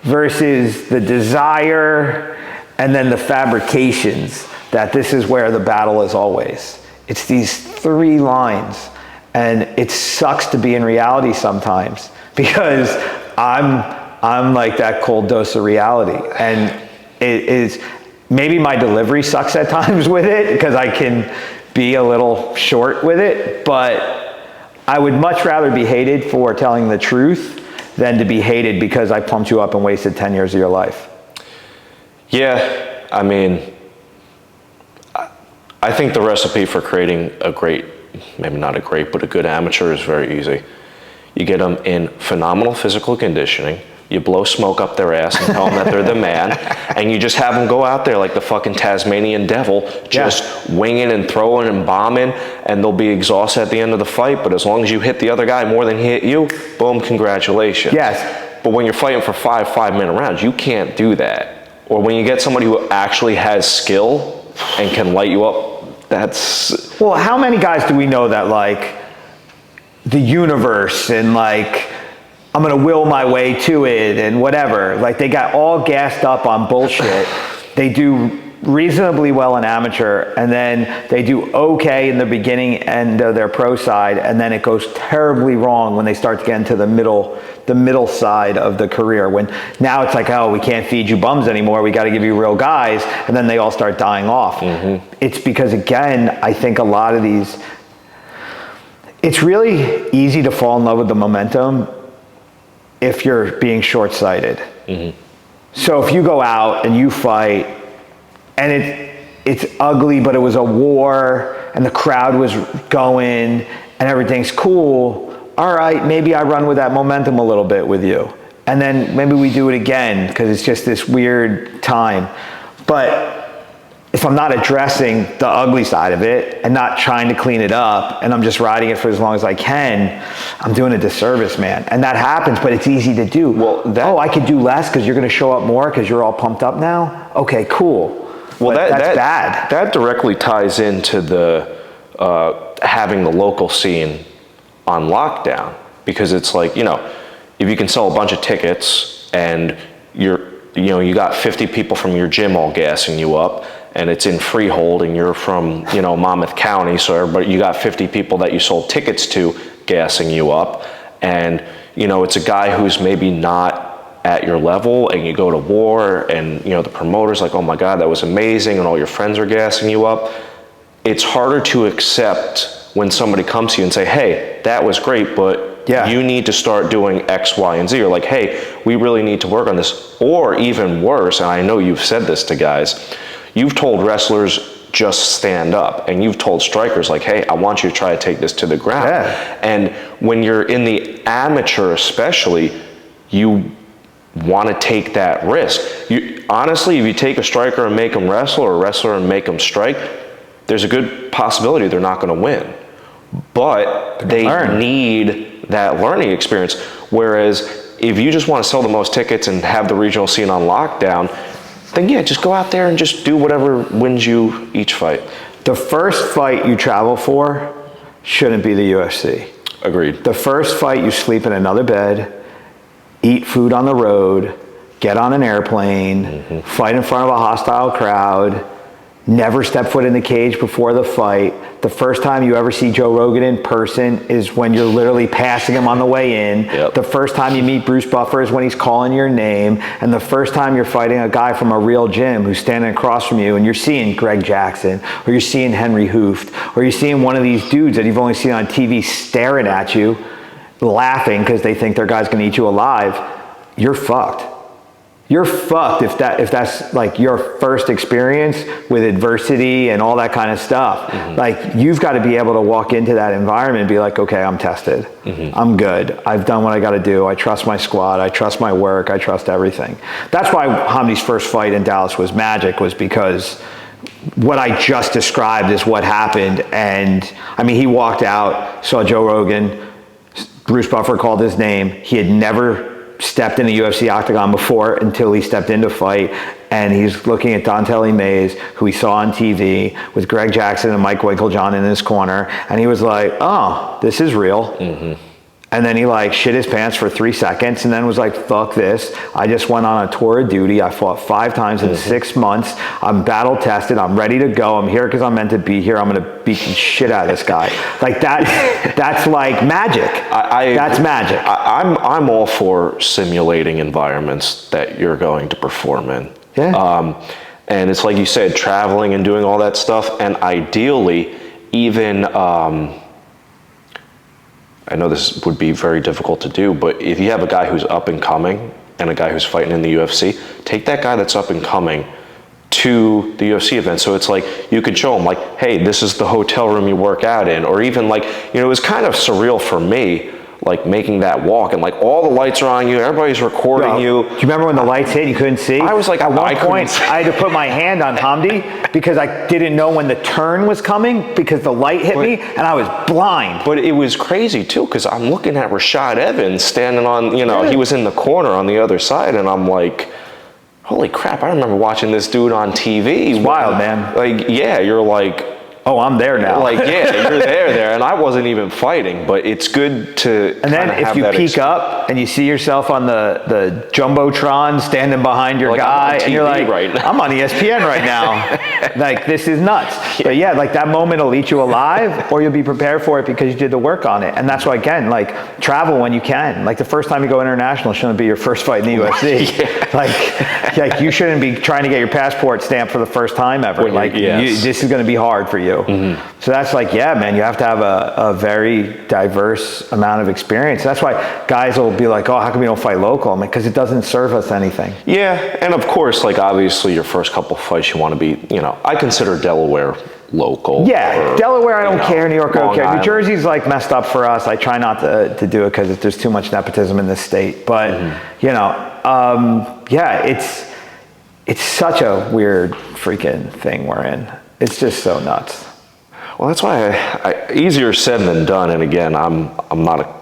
versus the desire and then the fabrications that this is where the battle is always. It's these three lines, and it sucks to be in reality sometimes because I'm like that cold dose of reality, and it is maybe my delivery sucks at times with it because I can be a little short with it, but I would much rather be hated for telling the truth than to be hated because I pumped you up and wasted 10 years of your life. Yeah, I mean, I think the recipe for creating a great, maybe not a great, but a good amateur is very easy. You get them in phenomenal physical conditioning, you blow smoke up their ass and tell them that they're the man, and you just have them go out there like the fucking Tasmanian devil, just winging and throwing and bombing, and they'll be exhausted at the end of the fight, but as long as you hit the other guy more than he hit you, boom, congratulations. Yes. But when you're fighting for 5-minute rounds, you can't do that. Or when you get somebody who actually has skill and can light you up, that's... Well, how many guys do we know that, like, the universe and, like, I'm going to will my way to it and whatever. Like, they got all gassed up on bullshit. They do reasonably well in amateur, and then they do okay in the beginning end of their pro side, and then it goes terribly wrong when they start to get into the middle side of the career, when now it's like, oh, we can't feed you bums anymore, we got to give you real guys, and then they all start dying off. It's because, again, I think a lot of these, it's really easy to fall in love with the momentum if you're being short-sighted. So if you go out and you fight and it's ugly, but it was a war and the crowd was going and everything's cool, all right, maybe I run with that momentum a little bit with you. And then maybe we do it again because it's just this weird time. But if I'm not addressing the ugly side of it and not trying to clean it up and I'm just riding it for as long as I can, I'm doing a disservice, man. And that happens, but it's easy to do. Well, I could do less because you're going to show up more because you're all pumped up now? Okay, cool. Well, that's bad. That directly ties into the having the local scene on lockdown, because it's like, you know, if you can sell a bunch of tickets and you got 50 people from your gym all gassing you up, and it's in Freehold and you're from, you know, Monmouth County, so you got 50 people that you sold tickets to gassing you up, and, you know, it's a guy who's maybe not at your level, and you go to war, and, you know, the promoter's like, oh my God, that was amazing, and all your friends are gassing you up. It's harder to accept when somebody comes to you and say, hey, that was great, but you need to start doing X, Y, and Z. Or like, hey, we really need to work on this. Or even worse, and I know you've said this to guys, you've told wrestlers, just stand up. And you've told strikers, like, hey, I want you to try to take this to the ground. And when you're in the amateur especially, you want to take that risk. Honestly, if you take a striker and make them wrestle, or a wrestler and make them strike, there's a good possibility they're not going to win. But they need that learning experience. Whereas if you just want to sell the most tickets and have the regional scene on lockdown, then yeah, just go out there and just do whatever wins you each fight. The first fight you travel for shouldn't be the UFC. Agreed. The first fight you sleep in another bed, eat food on the road, get on an airplane, fight in front of a hostile crowd, never step foot in the cage before the fight. The first time you ever see Joe Rogan in person is when you're literally passing him on the way in. Yep. The first time you meet Bruce Buffer is when he's calling your name. And the first time you're fighting a guy from a real gym who's standing across from you and you're seeing Greg Jackson, or you're seeing Henry Hooft, or you're seeing one of these dudes that you've only seen on TV staring at you, laughing because they think their guy's gonna eat you alive, you're fucked. You're fucked if that's like your first experience with adversity and all that kind of stuff. Like, you've got to be able to walk into that environment and be like, okay, I'm tested. I'm good. I've done what I got to do. I trust my squad. I trust my work. I trust everything. That's why Hamdi's first fight in Dallas was magic, was because what I just described is what happened. And I mean, he walked out, saw Joe Rogan, Bruce Buffer called his name. He had never stepped in a UFC octagon before until he stepped in to fight, and he's looking at Dontelli Mays, who he saw on TV with Greg Jackson and Mike Winklejohn in his corner, and he was like, oh, this is real. And then he like shit his pants for 3 seconds and then was like, fuck this. I just went on a tour of duty. I fought 5 times in 6 months. I'm battle tested. I'm ready to go. I'm here because I'm meant to be here. I'm going to beat the shit out of this guy. Like that's like magic. That's magic. I'm all for simulating environments that you're going to perform in. Yeah. And it's like you said, traveling and doing all that stuff. And ideally, even, I know this would be very difficult to do, but if you have a guy who's up and coming and a guy who's fighting in the UFC, take that guy that's up and coming to the UFC event. So it's like, you could show him like, hey, this is the hotel room you work out in. Or even like, you know, it was kind of surreal for me, like making that walk and like all the lights are on you, everybody's recording you. Do you remember when the lights hit, you couldn't see? I was like, at one point, I had to put my hand on Hamdi because I didn't know when the turn was coming because the light hit me and I was blind. But it was crazy too, because I'm looking at Rashad Evans standing on, you know, he was in the corner on the other side, and I'm like, holy crap, I remember watching this dude on TV. It's wild, man. Like, yeah, you're like, oh, I'm there now. like, yeah, you're there, and I wasn't even fighting, but it's good to. And then if you peek up and you see yourself on the jumbotron standing behind your like, guy, and you're like, right now. I'm on ESPN right now. Like, this is nuts. Yeah. But yeah, like that moment will eat you alive, or you'll be prepared for it because you did the work on it. And that's why, again, like, travel when you can. Like, the first time you go international shouldn't be your first fight in the UFC. Yeah. Like you shouldn't be trying to get your passport stamped for the first time ever. Like, this is going to be hard for you. So that's like, yeah, man, you have to have a very diverse amount of experience. That's why guys will be like, oh, how come you don't fight local? I'm like, because it doesn't serve us anything. Yeah, and of course, like, obviously your first couple fights you want to be, you know, I consider Delaware local. Yeah, Delaware I don't care, New York I don't care. Island. New Jersey's like messed up for us. I try not to do it because there's too much nepotism in this state. But, you know, yeah, it's such a weird freaking thing we're in. It's just so nuts. Well, that's why easier said than done. And again, I'm not a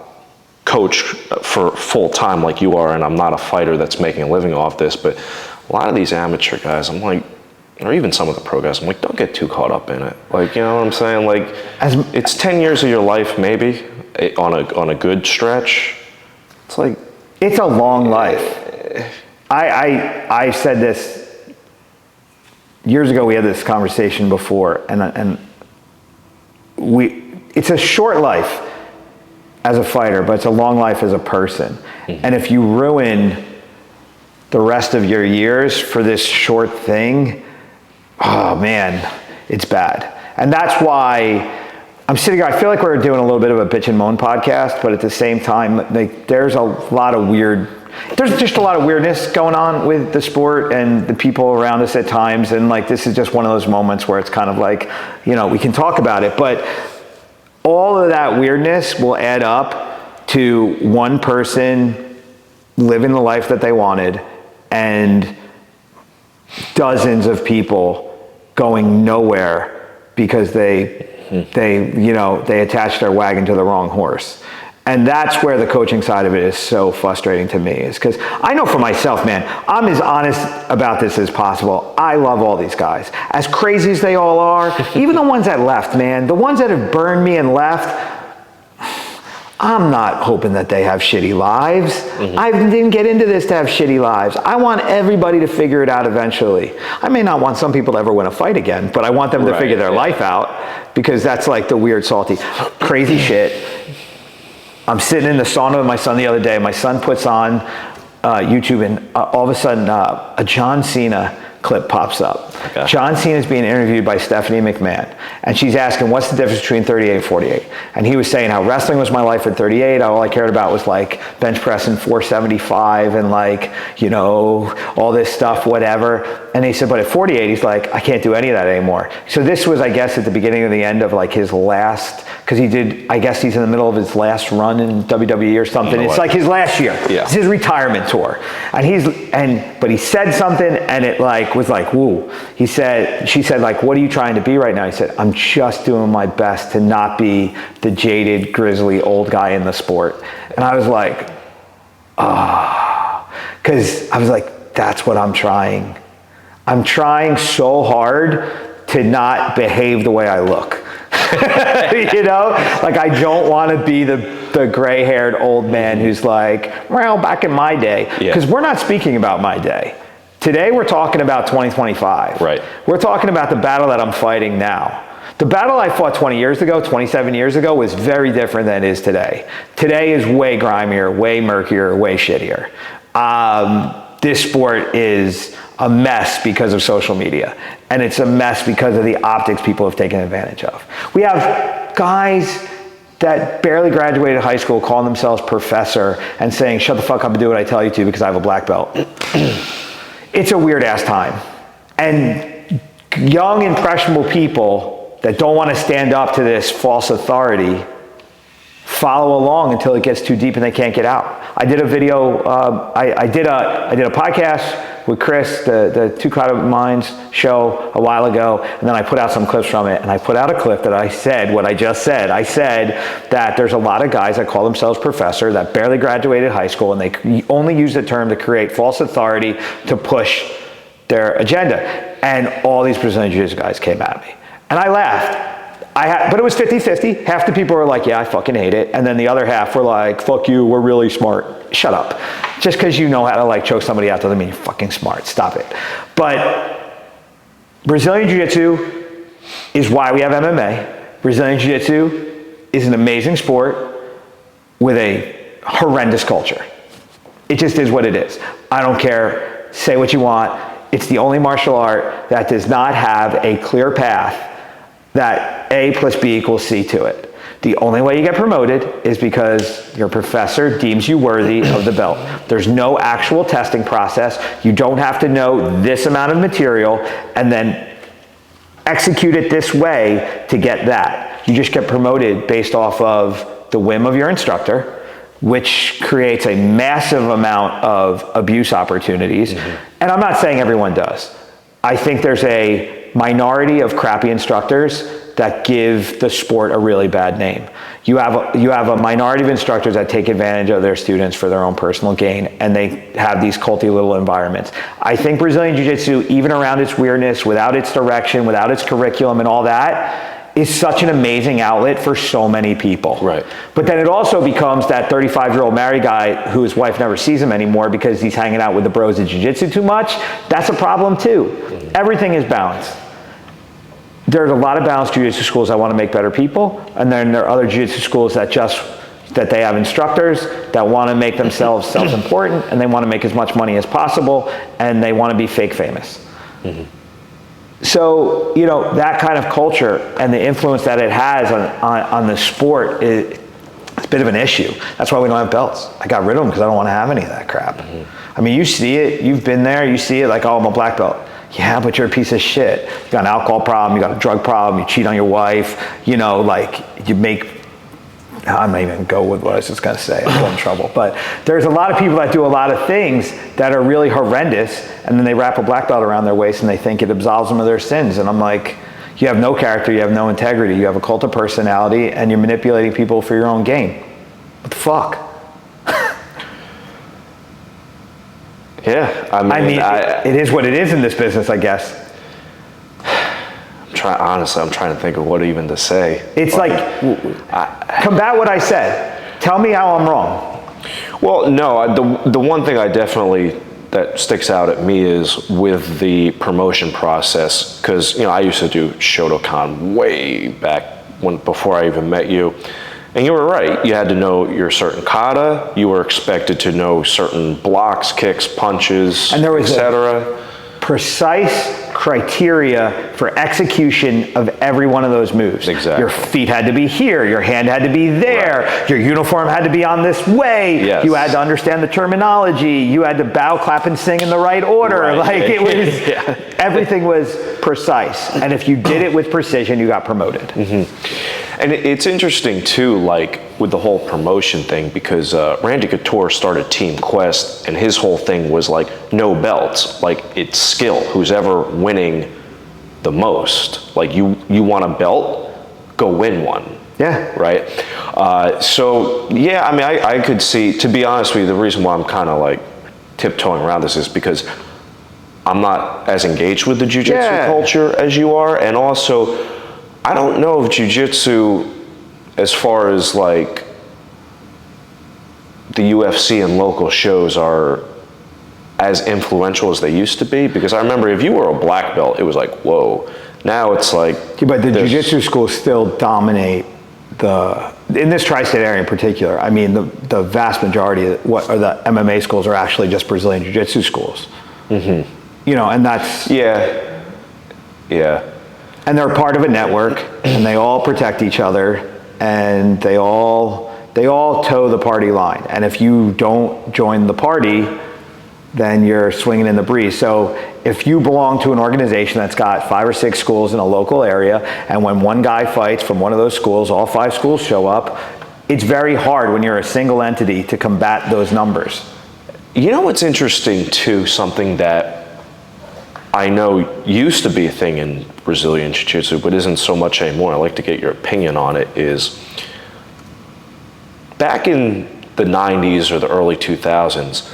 coach for full time like you are, and I'm not a fighter that's making a living off this. But a lot of these amateur guys, I'm like, or even some of the pro guys, I'm like, don't get too caught up in it. Like, you know what I'm saying? Like, it's 10 years of your life maybe on a good stretch. It's like, it's a long life. I said this years ago. We had this conversation before, and it's a short life as a fighter, but it's a long life as a person. And if you ruin the rest of your years for this short thing, oh man, it's bad. And that's why I'm sitting here, I feel like we're doing a little bit of a bitch and moan podcast, but at the same time, like, there's just a lot of weirdness going on with the sport and the people around us at times. And like, this is just one of those moments where it's kind of like, you know, we can talk about it, but all of that weirdness will add up to one person living the life that they wanted and dozens of people going nowhere because they attached their wagon to the wrong horse. And that's where the coaching side of it is so frustrating to me, is because I know for myself, man, I'm as honest about this as possible. I love all these guys. As crazy as they all are, even the ones that left, man, the ones that have burned me and left, I'm not hoping that they have shitty lives. I didn't get into this to have shitty lives. I want everybody to figure it out eventually. I may not want some people to ever win a fight again, but I want them to figure their life out, because that's like the weird, salty, crazy shit. I'm sitting in the sauna with my son the other day. My son puts on YouTube, and all of a sudden a John Cena clip pops up. Okay. John Cena is being interviewed by Stephanie McMahon, and she's asking, what's the difference between 38 and 48? And he was saying how wrestling was my life at 38. All I cared about was like bench pressing 475 and like, you know, all this stuff, whatever. And he said, but at 48, he's like, I can't do any of that anymore. So this was, I guess, at the beginning of the end of like his last, because he did, I guess he's in the middle of his last run in WWE or something. It's like his last year. Yeah. It's his retirement tour. And but he said something, and it like was like, woo. She said, like, what are you trying to be right now? He said, I'm just doing my best to not be the jaded, grizzly old guy in the sport. And I was like, because I was like, that's what I'm trying. I'm trying so hard to not behave the way I look. You know, like I don't want to be the gray-haired old man who's like, well, back in my day, because we're not speaking about my day. Today we're talking about 2025. Right. We're talking about the battle that I'm fighting now. The battle I fought 20 years ago, 27 years ago was very different than it is today. Today is way grimier, way murkier, way shittier. This sport is a mess because of social media, and it's a mess because of the optics people have taken advantage of. We have guys that barely graduated high school calling themselves professor and saying, shut the fuck up and do what I tell you to because I have a black belt. It's a weird ass time. And young, impressionable people that don't want to stand up to this false authority follow along until it gets too deep and they can't get out. I did a video, I did a podcast with Chris, the Two Clouded Minds show a while ago, and then I put out some clips from it, and I put out a clip that I said what I just said. I said that there's a lot of guys that call themselves professor that barely graduated high school, and they only use the term to create false authority to push their agenda. And all these Brazilian Jiu-Jitsu guys came at me. And I laughed. But it was 50-50. Half the people were like, yeah, I fucking hate it. And then the other half were like, fuck you, we're really smart. Shut up. Just because you know how to like choke somebody out doesn't mean you're fucking smart. Stop it. But Brazilian Jiu-Jitsu is why we have MMA. Brazilian Jiu-Jitsu is an amazing sport with a horrendous culture. It just is what it is. I don't care. Say what you want. It's the only martial art that does not have a clear path that A plus B equals C to it. The only way you get promoted is because your professor deems you worthy of the belt. There's no actual testing process. You don't have to know this amount of material and then execute it this way to get that. You just get promoted based off of the whim of your instructor, which creates a massive amount of abuse opportunities. And I'm not saying everyone does. I think there's a minority of crappy instructors that give the sport a really bad name. You have a minority of instructors that take advantage of their students for their own personal gain, and they have these culty little environments. I think Brazilian Jiu-Jitsu, even around its weirdness, without its direction, without its curriculum and all that, is such an amazing outlet for so many people. Right. But then it also becomes that 35-year-old married guy whose wife never sees him anymore because he's hanging out with the bros of Jiu-Jitsu too much. That's a problem too. Everything is balanced. There's a lot of balanced Jiu-Jitsu schools that want to make better people, and then there are other Jiu-Jitsu schools that they have instructors that want to make themselves self-important, and they want to make as much money as possible, and they want to be fake famous. So, you know, that kind of culture and the influence that it has on the sport it's a bit of an issue. That's why we don't have belts. I got rid of them because I don't want to have any of that crap. I mean, you see it, you've been there, you see it like, oh, I'm a black belt. Yeah, but you're a piece of shit. You got an alcohol problem, you got a drug problem, you cheat on your wife, you know, like you make, I'm not even gonna go with what I was just gonna say, I'm in trouble. But there's a lot of people that do a lot of things that are really horrendous, and then they wrap a black belt around their waist and they think it absolves them of their sins. And I'm like, you have no character, you have no integrity, you have a cult of personality, and you're manipulating people for your own gain. What the fuck? Yeah, I mean, it is what it is in this business, I guess. Honestly, I'm trying to think of what even to say. It's like combat what I said. Tell me how I'm wrong. Well, no, the one thing that sticks out at me is with the promotion process, because I used to do Shotokan way back before I even met you, and you were right. You had to know your certain kata. You were expected to know certain blocks, kicks, punches, and there was etc. Precise criteria for execution of every one of those moves. Exactly. Your feet had to be here, your hand had to be there, right. Your uniform had to be on this way, yes. You had to understand the terminology, you had to bow, clap, and sing in the right order. Right. Like it was, everything was precise. And if you did it with precision, you got promoted. Mm-hmm. And it's interesting too, like with the whole promotion thing, because Randy Couture started Team Quest, and his whole thing was like no belts, like it's skill. Who's ever winning the most? Like you want a belt, go win one. Yeah. Right. So yeah, I mean, I could see. To be honest with you, the reason why I'm kind of like tiptoeing around this is because I'm not as engaged with the jiu-jitsu culture as you are, and also I don't know if jiu-jitsu, as far as like the UFC and local shows, are as influential as they used to be, because I remember if you were a black belt, it was like, whoa. Now it's like... Yeah, but the jiu-jitsu schools still dominate in this tri-state area in particular. I mean, the vast majority of the MMA schools are actually just Brazilian jiu-jitsu schools. Mm-hmm. And that's... Yeah. And they're part of a network, and they all protect each other, and they all toe the party line. And if you don't join the party, then you're swinging in the breeze. So if you belong to an organization that's got 5 or 6 schools in a local area, and when one guy fights from one of those schools, all 5 schools show up, it's very hard when you're a single entity to combat those numbers. You know what's interesting too, something that I know used to be a thing in Brazilian Jiu-Jitsu, but isn't so much anymore. I'd like to get your opinion on it. Is back in the 90s or the early 2000s,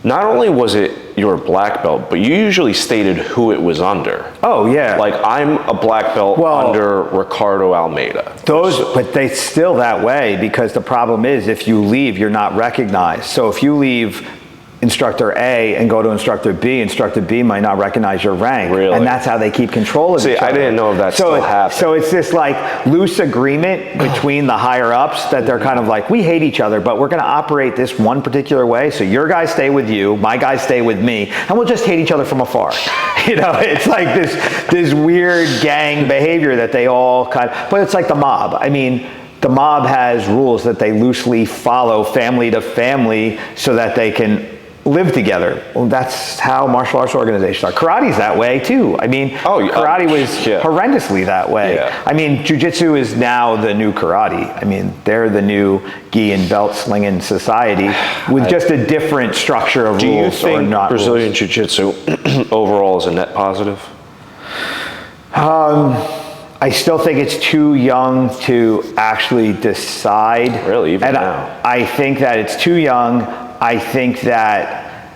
not only was it your black belt, but you usually stated who it was under. Oh, yeah. Like, I'm a black belt under Ricardo Almeida. But they still that way, because the problem is if you leave, you're not recognized. So if you leave instructor A and go to instructor B might not recognize your rank. Really? And that's how they keep control of each other. I didn't know if that still happened. So it's this like loose agreement between the higher ups that they're kind of like, we hate each other, but we're going to operate this one particular way. So your guys stay with you, my guys stay with me, and we'll just hate each other from afar. It's like this weird gang behavior that they all but it's like the mob. I mean, the mob has rules that they loosely follow family to family so that they can live together. Well, that's how martial arts organizations are. Karate's that way too. I mean, karate was horrendously that way. Yeah. I mean, jiu-jitsu is now the new karate. I mean, they're the new gi and belt slinging society with just a different structure of rules. Do you think Brazilian rules. Jiu-Jitsu overall is a net positive? I still think it's too young to actually decide. Really, even now? I think that it's too young. I think that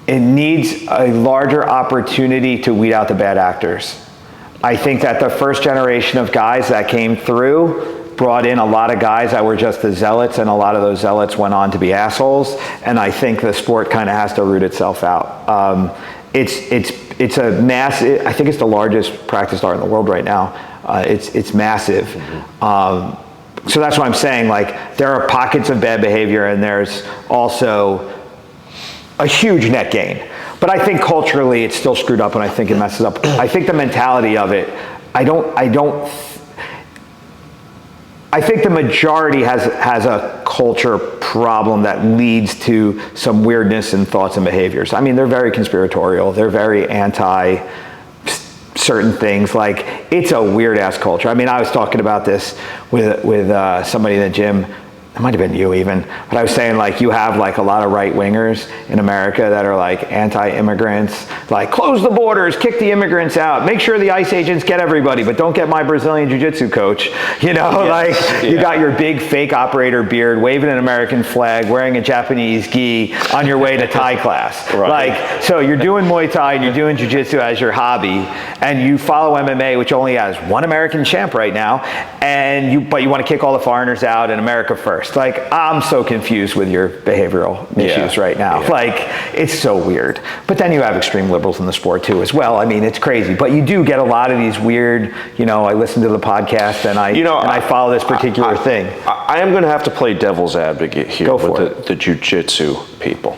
it needs a larger opportunity to weed out the bad actors. I think that the first generation of guys that came through brought in a lot of guys that were just the zealots, and a lot of those zealots went on to be assholes, and I think the sport kind of has to root itself out. It's a massive, I think it's the largest practice art in the world right now. It's massive. Mm-hmm. So that's what I'm saying, like, there are pockets of bad behavior, and there's also a huge net gain. But I think culturally it's still screwed up, and I think it messes up. I think the mentality of it, I think the majority has a culture problem that leads to some weirdness in thoughts and behaviors. I mean, they're very conspiratorial. They're very anti certain things. Like, it's a weird ass culture. I mean, I was talking about this with somebody in the gym. It might have been you even, but I was saying, like, you have like a lot of right wingers in America that are like anti-immigrants, like close the borders, kick the immigrants out, make sure the ICE agents get everybody, but don't get my Brazilian Jiu-Jitsu coach. You got your big fake operator beard, waving an American flag, wearing a Japanese gi on your way to Thai class. Right. Like, so you're doing Muay Thai and you're doing Jiu-Jitsu as your hobby, and you follow MMA, which only has one American champ right now, but you want to kick all the foreigners out and America first. worst. Like, I'm so confused with your behavioral issues right now. Like, it's so weird. But then you have extreme liberals in the sport too as well. I mean, it's crazy. But you do get a lot of these weird, I listen to the podcast and I follow this particular thing. I am going to have to play devil's advocate here with the jiu-jitsu people.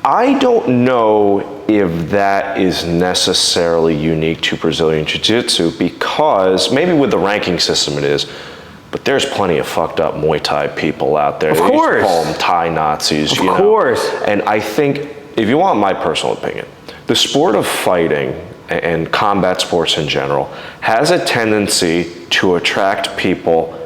I don't know if that is necessarily unique to Brazilian Jiu-Jitsu, because maybe with the ranking system it is, but there's plenty of fucked up Muay Thai people out there. Of course. They used to call them Thai Nazis. Of course. And I think, if you want my personal opinion, the sport of fighting and combat sports in general has a tendency to attract people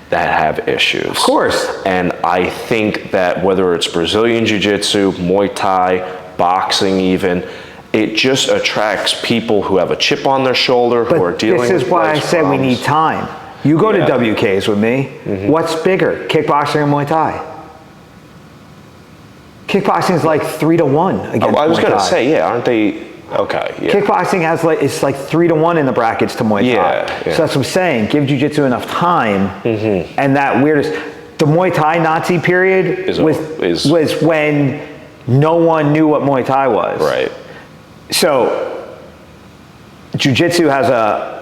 that have issues. Of course. And I think that whether it's Brazilian Jiu-Jitsu, Muay Thai, boxing even, it just attracts people who have a chip on their shoulder, who are dealing with this is why I said we need time. You go to WKs with me. What's bigger, kickboxing or Muay Thai? Kickboxing is like 3-1 against Muay Thai. I was going to say, aren't they? Okay, Kickboxing has it's like 3-1 in the brackets to Muay Thai. So that's what I'm saying. Give Jiu-Jitsu enough time, and that weirdest. The Muay Thai Nazi period was when no one knew what Muay Thai was. Right. So Jiu-Jitsu has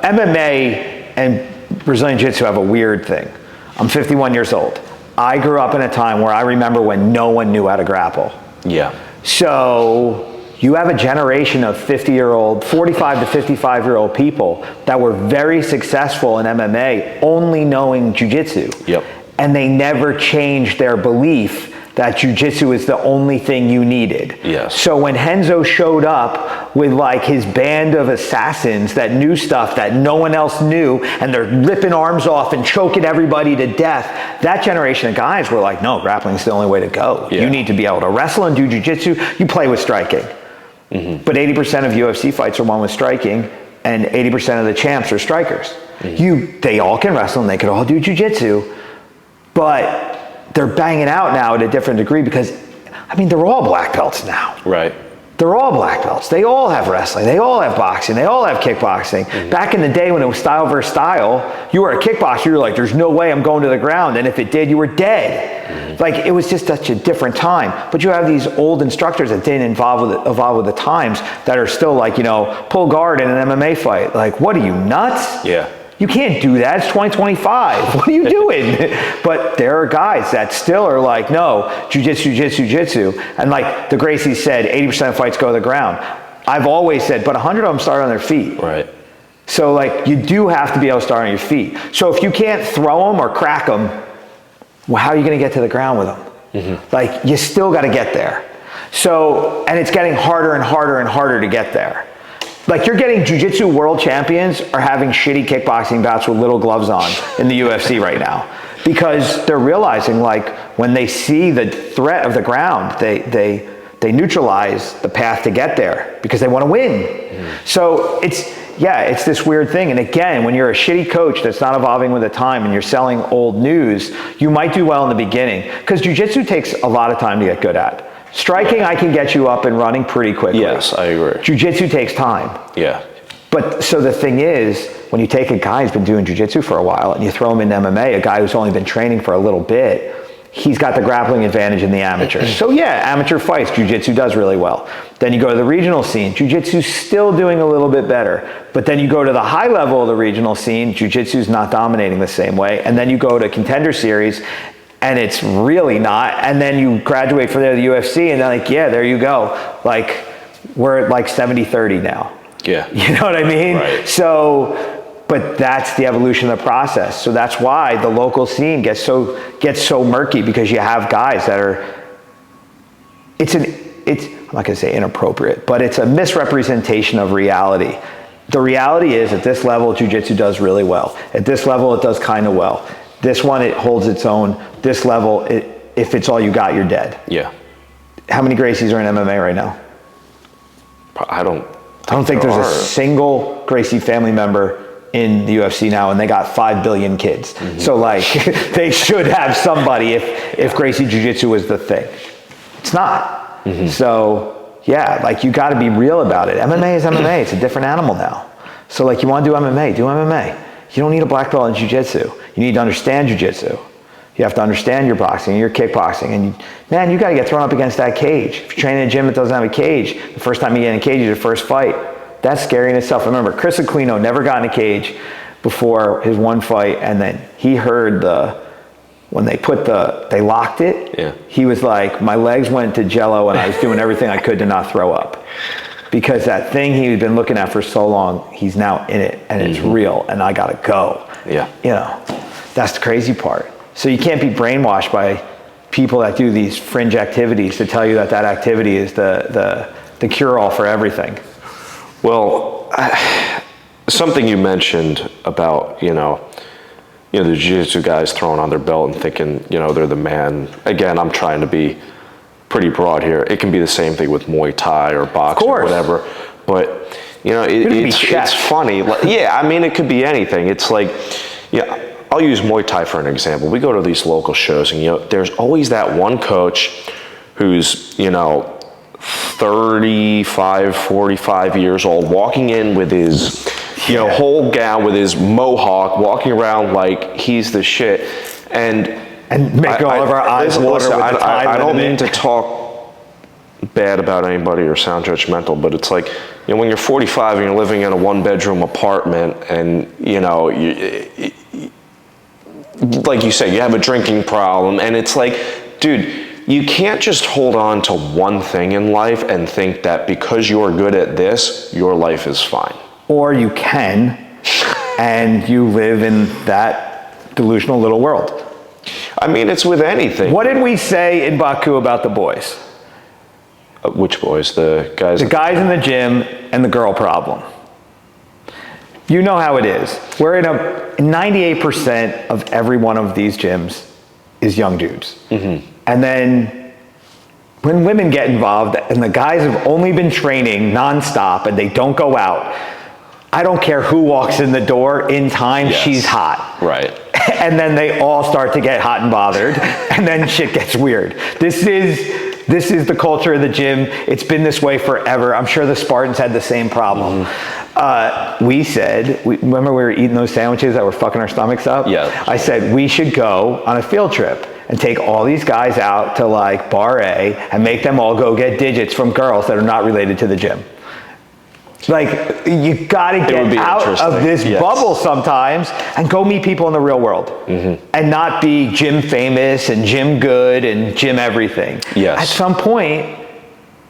MMA and Brazilian Jiu-Jitsu have a weird thing. I'm 51 years old. I grew up in a time where I remember when no one knew how to grapple. Yeah. So you have a generation of 45 to 55-year-old people that were very successful in MMA only knowing Jiu-Jitsu. Yep. And they never changed their belief that Jiu-Jitsu is the only thing you needed. Yes. So when Renzo showed up with like his band of assassins that knew stuff that no one else knew, and they're ripping arms off and choking everybody to death, that generation of guys were like, no, grappling's the only way to go. You need to be able to wrestle and do Jiu-Jitsu. You play with striking. But 80% of UFC fights are won with striking, and 80% of the champs are strikers. They all can wrestle and they could all do Jiu-Jitsu, but they're banging out now at a different degree because, they're all black belts now. Right. They're all black belts. They all have wrestling. They all have boxing. They all have kickboxing. Back in the day when it was style versus style, you were a kickboxer, you were like, there's no way I'm going to the ground. And if it did, you were dead. Like, it was just such a different time. But you have these old instructors that didn't evolve with the times that are still like, pull guard in an MMA fight. Like, what are you, nuts? Yeah. You can't do that. It's 2025. What are you doing? But there are guys that still are like, no, Jiu-Jitsu, Jiu-Jitsu. And like the Gracies said, 80% of fights go to the ground. I've always said, but 100 of them start on their feet. Right. So like, you do have to be able to start on your feet. So if you can't throw them or crack them, well, how are you going to get to the ground with them? Like, you still got to get there. So, and it's getting harder and harder and harder to get there. Like, you're getting Jiu-Jitsu world champions are having shitty kickboxing bouts with little gloves on in the UFC right now, because they're realizing, like, when they see the threat of the ground, they neutralize the path to get there because they want to win. So it's this weird thing. And again, when you're a shitty coach that's not evolving with the time and you're selling old news, you might do well in the beginning, because Jiu-Jitsu takes a lot of time to get good at. Striking, I can get you up and running pretty quickly. Yes, I agree. Jiu-Jitsu takes time. Yeah. But so the thing is, when you take a guy who's been doing Jiu-Jitsu for a while and you throw him into MMA, a guy who's only been training for a little bit, he's got the grappling advantage in the amateurs. So yeah, amateur fights, Jiu-Jitsu does really well. Then you go to the regional scene, Jiu-Jitsu's still doing a little bit better. But then you go to the high level of the regional scene, Jiu-Jitsu's not dominating the same way. And then you go to Contender Series, and it's really not. And then you graduate from there to the UFC, and they're like, yeah, there you go. Like, we're at like 70-30 now. Yeah. You know what I mean? Right. So, but that's the evolution of the process. So that's why the local scene gets so murky, because you have guys that are, I'm not gonna say inappropriate, but it's a misrepresentation of reality. The reality is, at this level, Jiu-Jitsu does really well. At this level, it does kind of well. This one, it holds its own. This level, if it's all you got, you're dead. Yeah. How many Gracies are in MMA right now? I don't think there's a single Gracie family member in the UFC now, and they got 5 billion kids. So like, they should have somebody if Gracie Jiu-Jitsu was the thing. It's not. So yeah, like, you got to be real about it. MMA is MMA. It's a different animal now. So like, you want to do MMA, do MMA. You don't need a black belt in Jiu-Jitsu. You need to understand Jiu Jitsu. You have to understand your boxing and your kickboxing. And man, you got to get thrown up against that cage. If you train in a gym that doesn't have a cage, the first time you get in a cage is your first fight. That's scary in itself. Remember, Chris Aquino never got in a cage before his one fight, and then he heard when they locked it, yeah. He was like, my legs went to jello and I was doing everything I could to not throw up. Because that thing he'd been looking at for so long, he's now in it and it's real and I gotta go. Yeah. You know, that's the crazy part. So you can't be brainwashed by people that do these fringe activities to tell you that activity is the cure-all for everything. Well, something you mentioned about, the jiu-jitsu guys throwing on their belt and thinking, they're the man. Again, I'm trying to be pretty broad here. It can be the same thing with Muay Thai or boxing or whatever. But, it's funny. Yeah, I mean, it could be anything. It's like, I'll use Muay Thai for an example. We go to these local shows and, there's always that one coach who's, 35, 45 years old, walking in with his, whole gown, with his mohawk, walking around like he's the shit. And making all of our eyes water with the time. I don't mean to talk bad about anybody or sound judgmental, but it's like, when you're 45 and you're living in a one-bedroom apartment and, like you said, you have a drinking problem, and it's like, dude, you can't just hold on to one thing in life and think that because you're good at this, your life is fine. Or you can, and you live in that delusional little world. I mean, it's with anything. What did we say in Baku about the boys? Which boys? The guys? The guys in the gym and the girl problem. You know how it is. We're in 98% of every one of these gyms is young dudes. Mm-hmm. And then when women get involved and the guys have only been training nonstop and they don't go out, I don't care who walks in the door, in time, she's hot. Right. And then they all start to get hot and bothered, and then shit gets weird. This is the culture of the gym. It's been this way forever. I'm sure the Spartans had the same problem. Mm-hmm. Remember we were eating those sandwiches that were fucking our stomachs up? Yeah. I said, we should go on a field trip and take all these guys out to like Bar A and make them all go get digits from girls that are not related to the gym. Like, you gotta get out of this bubble sometimes and go meet people in the real world. Mm-hmm. And not be gym famous and gym good and gym everything. Yes. At some point,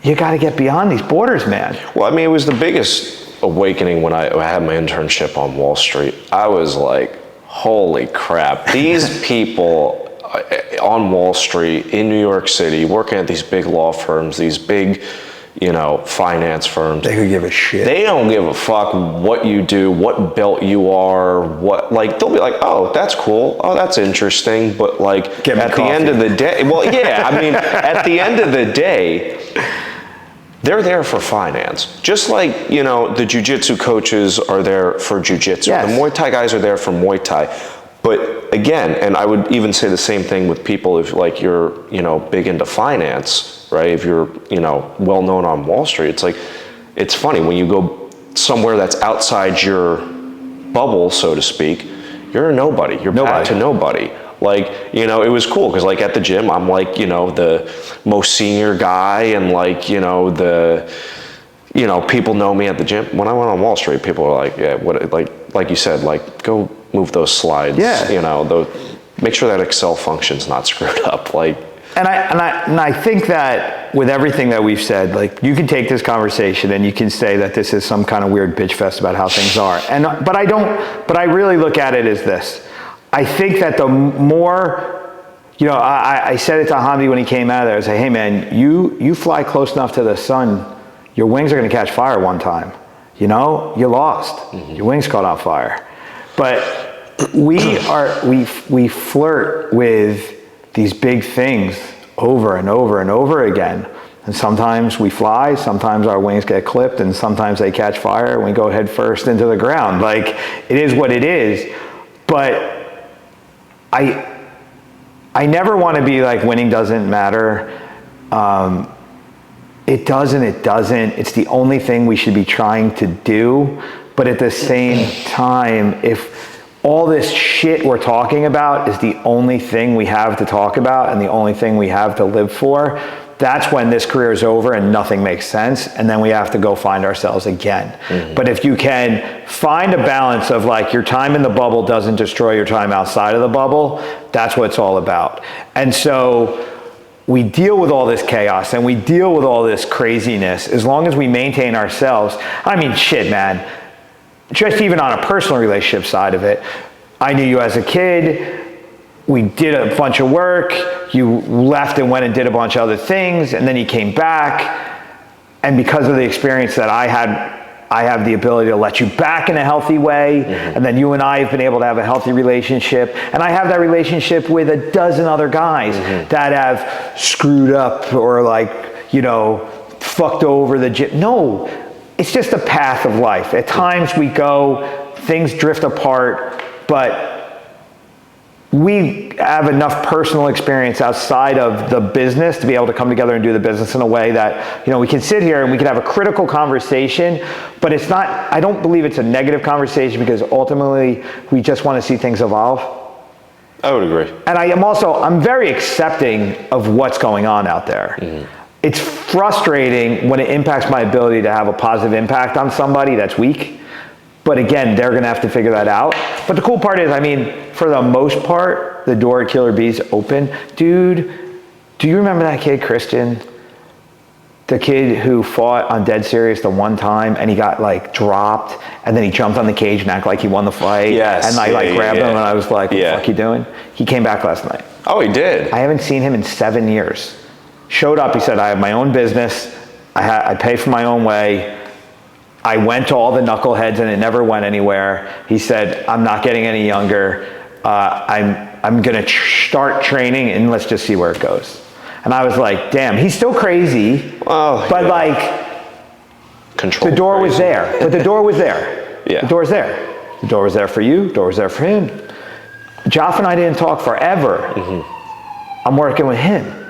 you gotta get beyond these borders, man. Well, I mean, it was the biggest awakening when I had my internship on Wall Street. I was like, holy crap, these people on Wall Street in New York City working at these big law firms, these big finance firms. They could give a shit. They don't give a fuck what you do, what belt you are, they'll be like, oh, that's cool. Oh, that's interesting. But at the end of the day, at the end of the day, they're there for finance. Just like, the jiu-jitsu coaches are there for jiu-jitsu. Yes. The Muay Thai guys are there for Muay Thai. But again, and I would even say the same thing with people if you're, big into finance, right? If you're, well known on Wall Street, it's like, it's funny when you go somewhere that's outside your bubble, so to speak, you're a nobody. You're back to nobody. It was cool because at the gym, I'm the most senior guy and people know me at the gym. When I went on Wall Street, people were like, yeah, what, like you said, go move those slides. Yeah. Make sure that Excel function's not screwed up. And I think that with everything that we've said, you can take this conversation and you can say that this is some kind of weird bitch fest about how things are. But I really look at it as this. I think that the more, I said it to Hamdi when he came out of there. I said, hey man, you fly close enough to the sun, your wings are going to catch fire one time. You lost. Mm-hmm. Your wings caught on fire. But we flirt with these big things over and over and over again. And sometimes we fly, sometimes our wings get clipped, and sometimes they catch fire and we go head first into the ground. It is what it is. But I never want to be winning doesn't matter. It doesn't. It's the only thing we should be trying to do. But at the same time, if all this shit we're talking about is the only thing we have to talk about and the only thing we have to live for, that's when this career is over and nothing makes sense, and then we have to go find ourselves again. But if you can find a balance of like your time in the bubble doesn't destroy your time outside of the bubble, that's what it's all about. And so we deal with all this chaos and we deal with all this craziness as long as we maintain ourselves. I mean, shit, man. Just even on a personal relationship side of it, I knew you as a kid. We did a bunch of work. You left and went and did a bunch of other things, and then you came back. And because of the experience that I had, I have the ability to let you back in a healthy way. And then you and I have been able to have a healthy relationship. And I have that relationship with a dozen other guys that have screwed up or like, you know, fucked over the gym. No, it's just a path of life. At times we go, things drift apart, but we have enough personal experience outside of the business to be able to come together and do the business in a way that, you know, we can sit here and we can have a critical conversation, but it's not, I don't believe it's a negative conversation because ultimately we just want to see things evolve. I would agree. And I'm very accepting of what's going on out there. It's frustrating when it impacts my ability to have a positive impact on somebody that's weak. But again, they're gonna have to figure that out. But the cool part is, I mean, for the most part, the door at Killer B's open. Dude, do you remember that kid, Christian? The kid who fought on Dead Serious the one time and he got like dropped and then he jumped on the cage and acted like he won the fight. Yes. And I grabbed him and I was like, what the fuck you doing? He came back last night. Oh, he did? I haven't seen him in 7 years. Showed up, he said, I have my own business. I pay for my own way. I went to all the knuckleheads and it never went anywhere. He said, I'm not getting any younger. I'm gonna start training and let's just see where it goes. And I was like, damn, he's still crazy, but like, control. the door was there, but the door was there. The door's there. The door was there for you, the door was there for him. Joff and I didn't talk forever. I'm working with him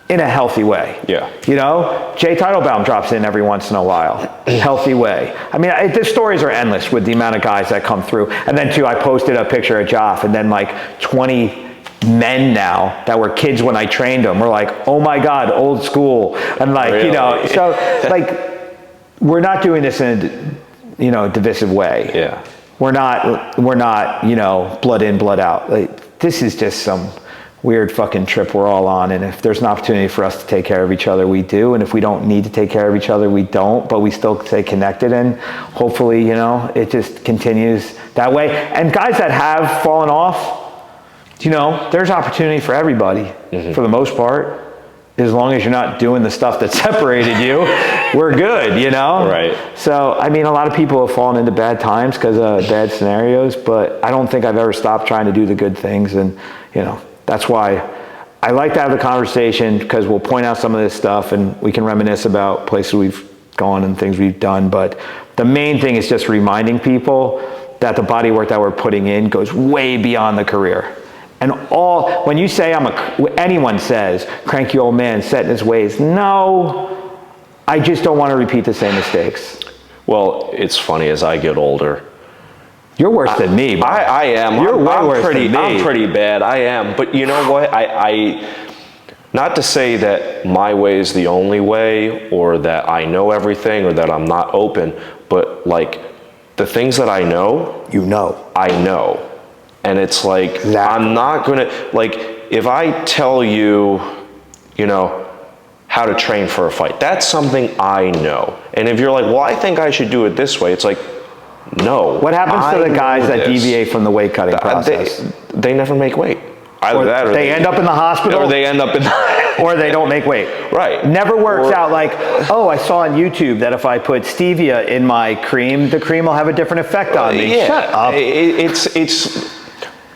in a healthy way. You know, Jay Teitelbaum drops in every once in a while, healthy way. I mean, the stories are endless with the amount of guys that come through. And then too, I posted a picture of Joff and then like 20 men now that were kids when I trained them were like, oh my God, old school. And like, you know, so like, we're not doing this in a, you know, divisive way. We're not, you know, blood in, blood out. Like, this is just some weird fucking trip we're all on, and if there's an opportunity for us to take care of each other, we do, and if we don't need to take care of each other, we don't, but we still stay connected, and hopefully, you know, it just continues that way. And guys that have fallen off, you know, there's opportunity for everybody for the most part. As long as you're not doing the stuff that separated you, we're good, you know? So, I mean, a lot of people have fallen into bad times because of bad scenarios, but I don't think I've ever stopped trying to do the good things, and, you know, that's why I like to have the conversation, because we'll point out some of this stuff and we can reminisce about places we've gone and things we've done. But the main thing is just reminding people that the body work that we're putting in goes way beyond the career. And when you say anyone says, cranky old man set in his ways, no, I just don't want to repeat the same mistakes. Well, it's funny, as I get older, you're worse than me, bro. I am. You're way worse than me. I'm pretty bad. I am. But you know what? Not to say that my way is the only way, or that I know everything, or that I'm not open, but like the things that I know, I know. And it's like, I'm not gonna, like, if I tell you, you know, how to train for a fight, that's something I know. And if you're like, well, I think I should do it this way, it's like, no. What happens to the guys that deviate from the weight cutting process? They never make weight. Either that, or they end up in the hospital, or they end up in or they don't make weight. Never works out. Like, oh, I saw on YouTube that if I put stevia in my cream, the cream will have a different effect on me. Shut up. It's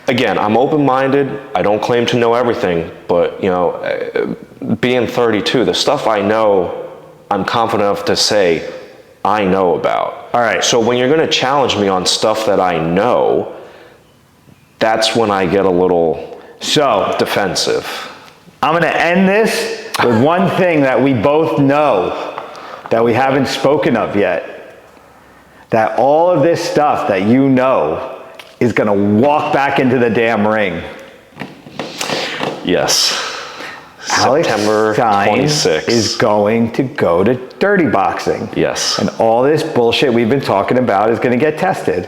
again, I'm open-minded. I don't claim to know everything, but you know, being 32, the stuff I know, I'm confident enough to say I know about. All right. So when you're going to challenge me on stuff that I know, that's when I get a little defensive. I'm going to end this with one thing that we both know that we haven't spoken of yet. That all of this stuff that you know is going to walk back into the damn ring. Yes. Alex September Stein 26th. is going to go to dirty boxing. Yes. And all this bullshit we've been talking about is going to get tested.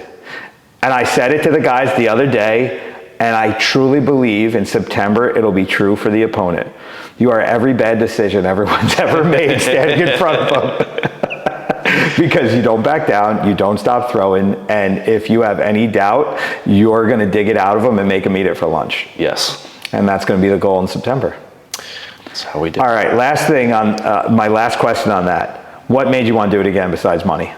And I said it to the guys the other day, and I truly believe in September it'll be true for the opponent. You are every bad decision everyone's ever made standing in front of them. Because you don't back down, you don't stop throwing, and if you have any doubt, you're going to dig it out of them and make them eat it for lunch. Yes. And that's going to be the goal in September. That's how we did. All right, last thing on my last question on that. What made you want to do it again besides money?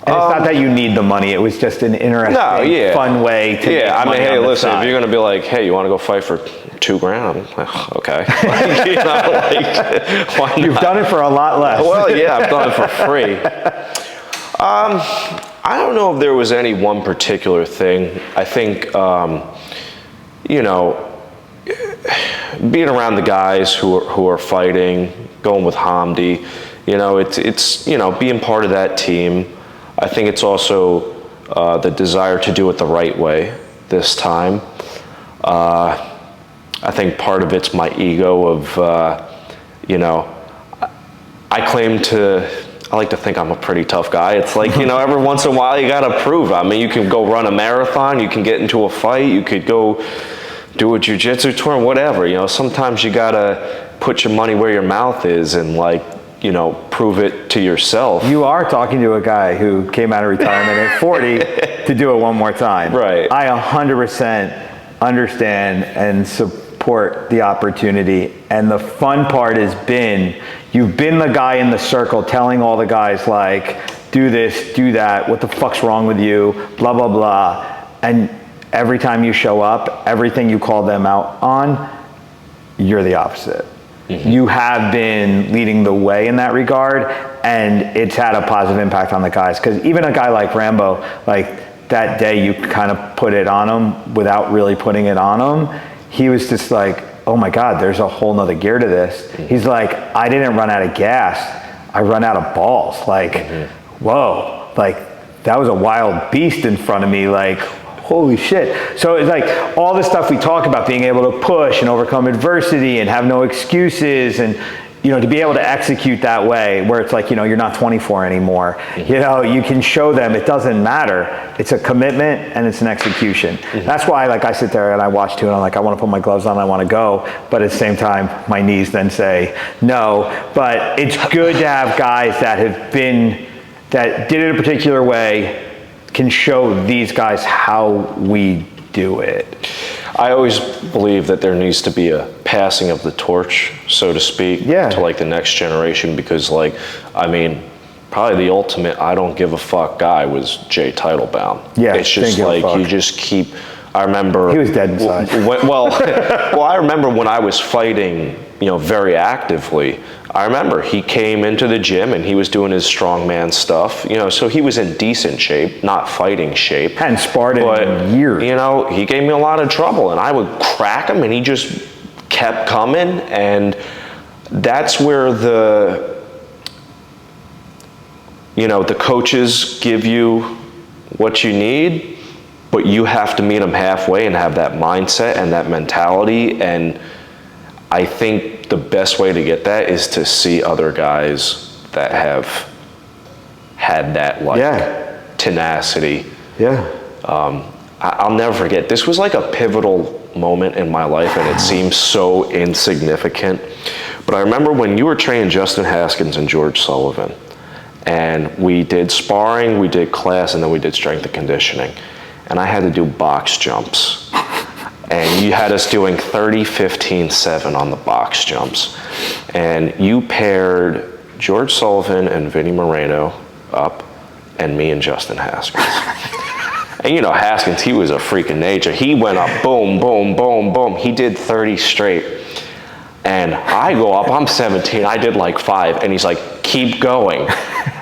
And it's not that you need the money. It was just an interesting, fun way to Yeah, I mean, hey, listen, side. if you're going to be like, hey, you want to go fight for $2,000? I'm like, okay. You know, like, why not? You've done it for a lot less. Well, yeah, I've done it for free. I don't know if there was any one particular thing. I think, you know, being around the guys who are fighting, going with Hamdi, you know, it's you know, being part of that team. I think it's also the desire to do it the right way this time. I think part of it's my ego of, you know, I like to think I'm a pretty tough guy. It's like, you know, every once in a while you got to prove. I mean, you can go run a marathon, you can get into a fight, you could go do a Jiu Jitsu tour, whatever. You know, sometimes you got to put your money where your mouth is and, like, you know, prove it to yourself. You are talking to a guy who came out of retirement at 40 to do it one more time. Right. I 100% understand and support the opportunity. And the fun part has been, you've been the guy in the circle telling all the guys, like, do this, do that, what the fuck's wrong with you, blah, blah, blah. And every time you show up, everything you call them out on, you're the opposite. Mm-hmm. You have been leading the way in that regard, and it's had a positive impact on the guys. Because even a guy like Rambo, like that day you kind of put it on him without really putting it on him. He was just like, oh my God, there's a whole nother gear to this. Mm-hmm. He's like, I didn't run out of gas, I run out of balls. Like, whoa, like that was a wild beast in front of me. Like, holy shit. So it's like all the stuff we talk about, being able to push and overcome adversity and have no excuses, and, you know, to be able to execute that way where it's like, you know, you're not 24 anymore. Mm-hmm. You know, you can show them it doesn't matter. It's a commitment and it's an execution. Mm-hmm. That's why, like, I sit there and I watch too, and I'm like, I want to put my gloves on, I want to go. But at the same time, my knees then say no. But it's good to have guys that have been, that did it a particular way, can show these guys how we do it. I always believe that there needs to be a passing of the torch, so to speak, to like the next generation, because, like, I mean, probably the ultimate I don't give a fuck guy was Jay Titlebaum. Yeah, it's just like you just keep. I remember he was dead inside. Well, I remember when I was fighting, you know, very actively. I remember he came into the gym and he was doing his strongman stuff, you know, so he was in decent shape, not fighting shape. Hadn't sparred in years. You know, he gave me a lot of trouble, and I would crack him and he just kept coming, and that's where the, you know, the coaches give you what you need, but you have to meet them halfway and have that mindset and that mentality. And I think the best way to get that is to see other guys that have had that, like, tenacity. Yeah. I'll never forget. This was like a pivotal moment in my life, and it seems so insignificant. But I remember when you were training Justin Haskins and George Sullivan, and we did sparring, we did class, and then we did strength and conditioning. And I had to do box jumps. And you had us doing 30, 15, 7 on the box jumps. And you paired George Sullivan and Vinny Moreno up, and me and Justin Haskins. And you know, Haskins, he was a freak of nature. He went up, boom, boom, boom, boom. He did 30 straight. And I go up, I'm 17, I did like 5. And he's like, keep going.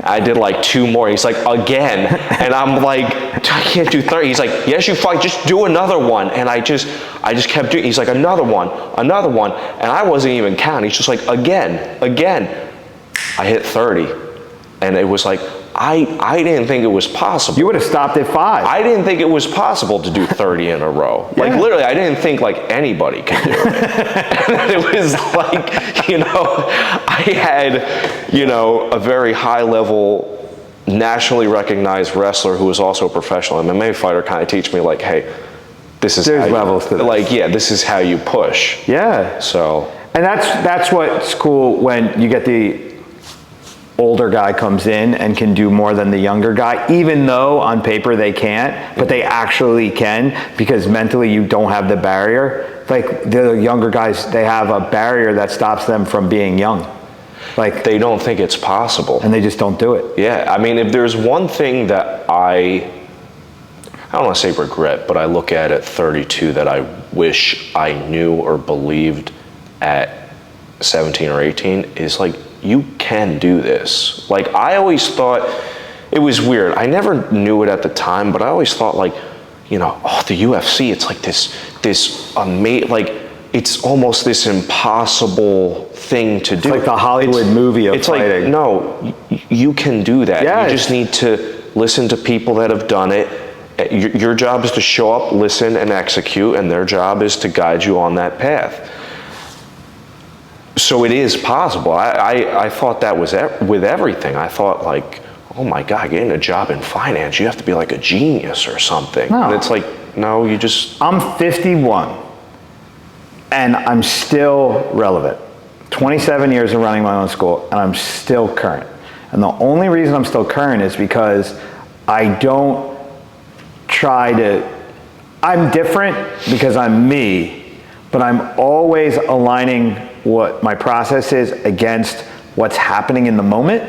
I did like 2 more. He's like, again. And I'm like, I can't do 30. He's like, yes, you fight, just do another one. And I just kept doing, he's like, another one. And I wasn't even counting. He's just like, again. I hit 30. And it was like, I didn't think it was possible. You would have stopped at 5. I didn't think it was possible to do 30 in a row. Like literally, I didn't think like anybody could do it. And it was like, you know, I had, you know, a very high level, nationally recognized wrestler who was also a professional MMA fighter kind of teach me like, hey, this is there's levels to this. Like, yeah, this is how you push. Yeah. So. And that's what's cool when you get the older guy comes in and can do more than the younger guy, even though on paper they can't, but they actually can because mentally you don't have the barrier. Like the younger guys, they have a barrier that stops them from being young. Like they don't think it's possible. And they just don't do it. Yeah, I mean, if there's one thing that I don't want to say regret, but I look at 32 that I wish I knew or believed at 17 or 18 is like, you can do this. Like I always thought, it was weird. I never knew it at the time, but I always thought like, you know, oh, the UFC, it's like this amazing, like it's almost this impossible thing to do. It's like the Hollywood movie of fighting. It's like, no, you can do that. Yes. You just need to listen to people that have done it. Your job is to show up, listen, and execute, and their job is to guide you on that path. So it is possible. I thought that was with everything. I thought like, oh my God, getting a job in finance, you have to be like a genius or something. No. And it's like, no, you just... I'm 51 and I'm still relevant. 27 years of running my own school and I'm still current. And the only reason I'm still current is because I don't try to... I'm different because I'm me, but I'm always aligning what my process is against what's happening in the moment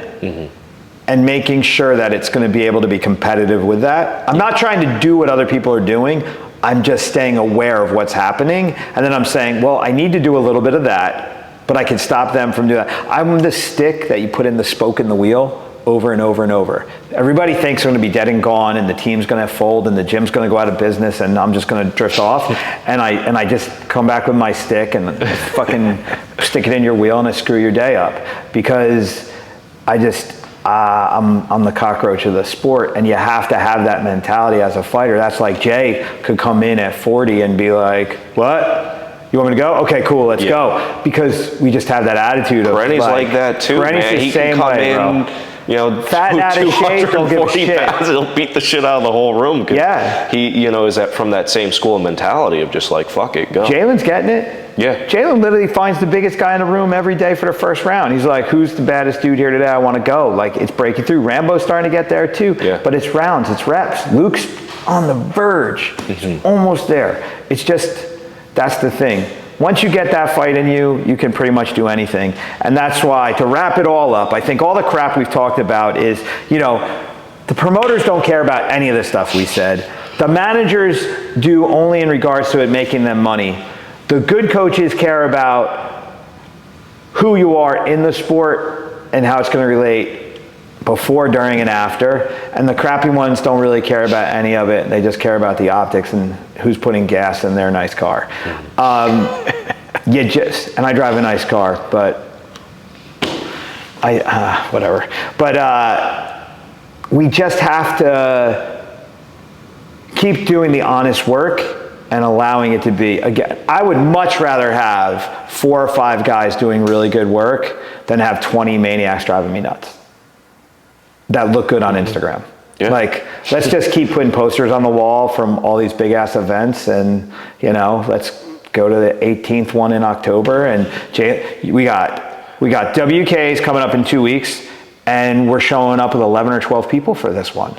and making sure that it's going to be able to be competitive with that. I'm not trying to do what other people are doing. I'm just staying aware of what's happening. And then I'm saying, well, I need to do a little bit of that, but I can stop them from doing that. I'm the stick that you put in the spoke in the wheel over and over and over. Everybody thinks they're going to be dead and gone and the team's going to fold and the gym's going to go out of business and I'm just going to drift off. And I just come back with my stick and fucking stick it in your wheel and I screw your day up because I'm the cockroach of the sport and you have to have that mentality as a fighter. That's like Jay could come in at 40 and be like, what? You want me to go? Okay, cool, let's go. Because we just have that attitude of Rennie's like that too, man. He can come in, you know, fat and out of shape, don't give a shit. Pounds, he'll beat the shit out of the whole room. Yeah. He, you know, is from that same school of mentality of just like, fuck it, go. Jalen's getting it. Yeah. Jalen literally finds the biggest guy in the room every day for the first round. He's like, who's the baddest dude here today? I want to go. Like, it's breaking through. Rambo's starting to get there too. Yeah. But it's rounds, it's reps. Luke's on the verge. He's almost there. It's just, that's the thing. Once you get that fight in you, you can pretty much do anything. And that's why, to wrap it all up, I think all the crap we've talked about is, you know, the promoters don't care about any of the stuff we said. The managers do only in regards to it making them money. The good coaches care about who you are in the sport and how it's going to relate before, during, and after. And the crappy ones don't really care about any of it. They just care about the optics and who's putting gas in their nice car. And I drive a nice car, but whatever. But we just have to keep doing the honest work and allowing it to be, again, I would much rather have 4 or 5 guys doing really good work than have 20 maniacs driving me nuts that look good on Instagram. Yeah. Like, let's just keep putting posters on the wall from all these big ass events and, you know, let's go to the 18th one in October. And we got WKs coming up in 2 weeks and we're showing up with 11 or 12 people for this one.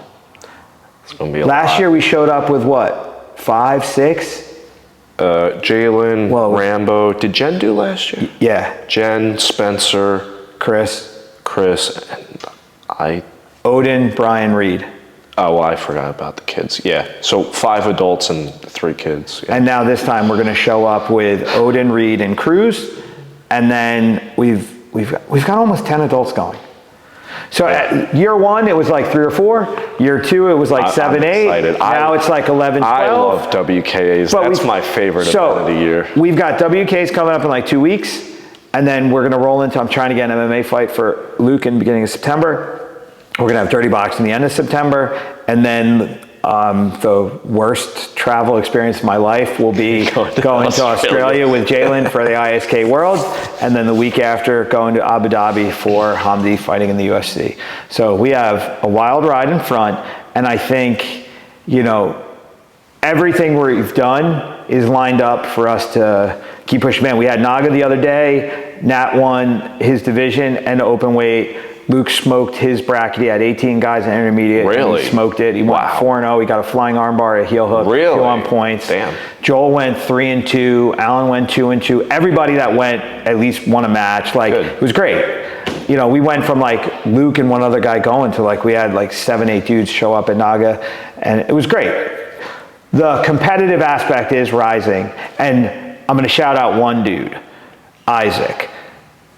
It's going to be a Last lot. year we showed up with what, 5, 6? Jalen, Rambo. Did Jen do last year? Yeah. Jen, Spencer, Chris, and Odin, Brian, Reed. Oh, well, I forgot about the kids. Yeah, so 5 adults and 3 kids. Yeah. And now this time we're going to show up with Odin, Reed, and Cruz, and then we've got almost 10 adults going. So year 1 it was like 3 or 4. Year 2 it was like 7, 8. Now it's like 11, 12. I love WKAs. That's my favorite event of the year. We've got WKs coming up in like 2 weeks, and then we're going to roll into. I'm trying to get an MMA fight for Luke in the beginning of September. We're gonna have Dirty Boxing the end of September, and then the worst travel experience of my life will be going to Australia with Jalen for the ISK World, and then the week after going to Abu Dhabi for Hamdi fighting in the UFC. So we have a wild ride in front, and I think, you know, everything we've done is lined up for us to keep pushing. Man, we had Naga the other day. Nat won his division and open weight. Luke smoked his bracket. He had 18 guys in intermediate. Really? He smoked it. He went 4-0. He got a flying armbar, a heel hook, really? 2 points. Damn. Joel went 3-2. Alan went 2-2. Everybody that went at least won a match. Like, Good. it was great. You know, we went from like Luke and one other guy going to like we had like 7-8 dudes show up at Naga, and it was great. The competitive aspect is rising, and I'm going to shout out one dude, Isaac.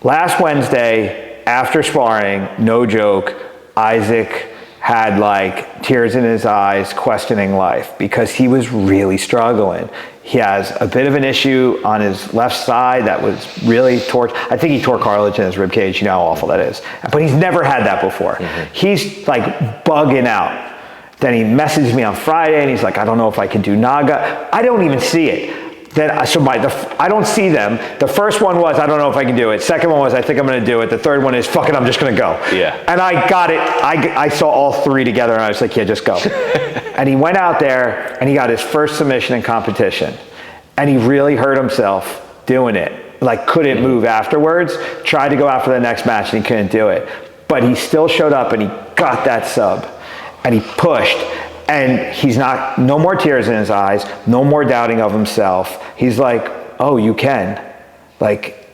Last Wednesday, after sparring, no joke, Isaac had like tears in his eyes, questioning life because he was really struggling. He has a bit of an issue on his left side that was really tore. I think he tore cartilage in his rib cage. You know how awful that is. But he's never had that before. Mm-hmm. He's like bugging out. Then he messaged me on Friday and he's like, I don't know if I can do Naga. I don't even see it. Then I don't see them. The first one was, I don't know if I can do it. Second one was, I think I'm going to do it. The third one is, fuck it, I'm just going to go. Yeah. And I got it. I saw all three together and I was like, yeah, just go. And he went out there and he got his first submission in competition. And he really hurt himself doing it. Like, couldn't move afterwards. Tried to go out for the next match and he couldn't do it. But he still showed up and he got that sub. And he pushed. And he's no more tears in his eyes, no more doubting of himself. He's like, oh, you can. Like,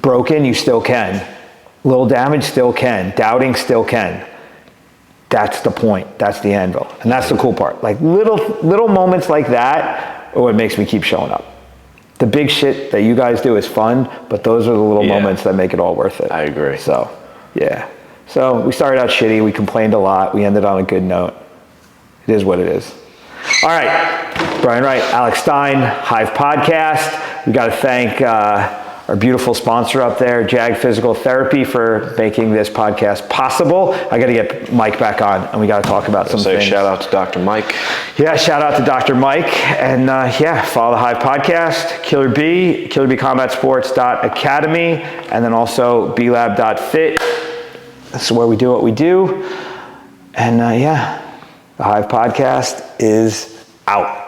broken, you still can. Little damage, still can. Doubting, still can. That's the point. That's the anvil. And that's the cool part. Like, little moments like that are what makes me keep showing up. The big shit that you guys do is fun, but those are the little moments that make it all worth it. I agree. So, yeah. So we started out shitty. We complained a lot. We ended on a good note. It is what it is. All right, Brian Wright, Alex Stein, Hive Podcast. We got to thank our beautiful sponsor up there, Jag Physical Therapy, for making this podcast possible. I got to get Mike back on, and we got to talk about some things. Shout out to Dr. Mike. Yeah, shout out to Dr. Mike, and follow the Hive Podcast, Killer B, KillerBCombatSports.academy, and then also blab.fit. This is where we do what we do, and the Hive Podcast is out.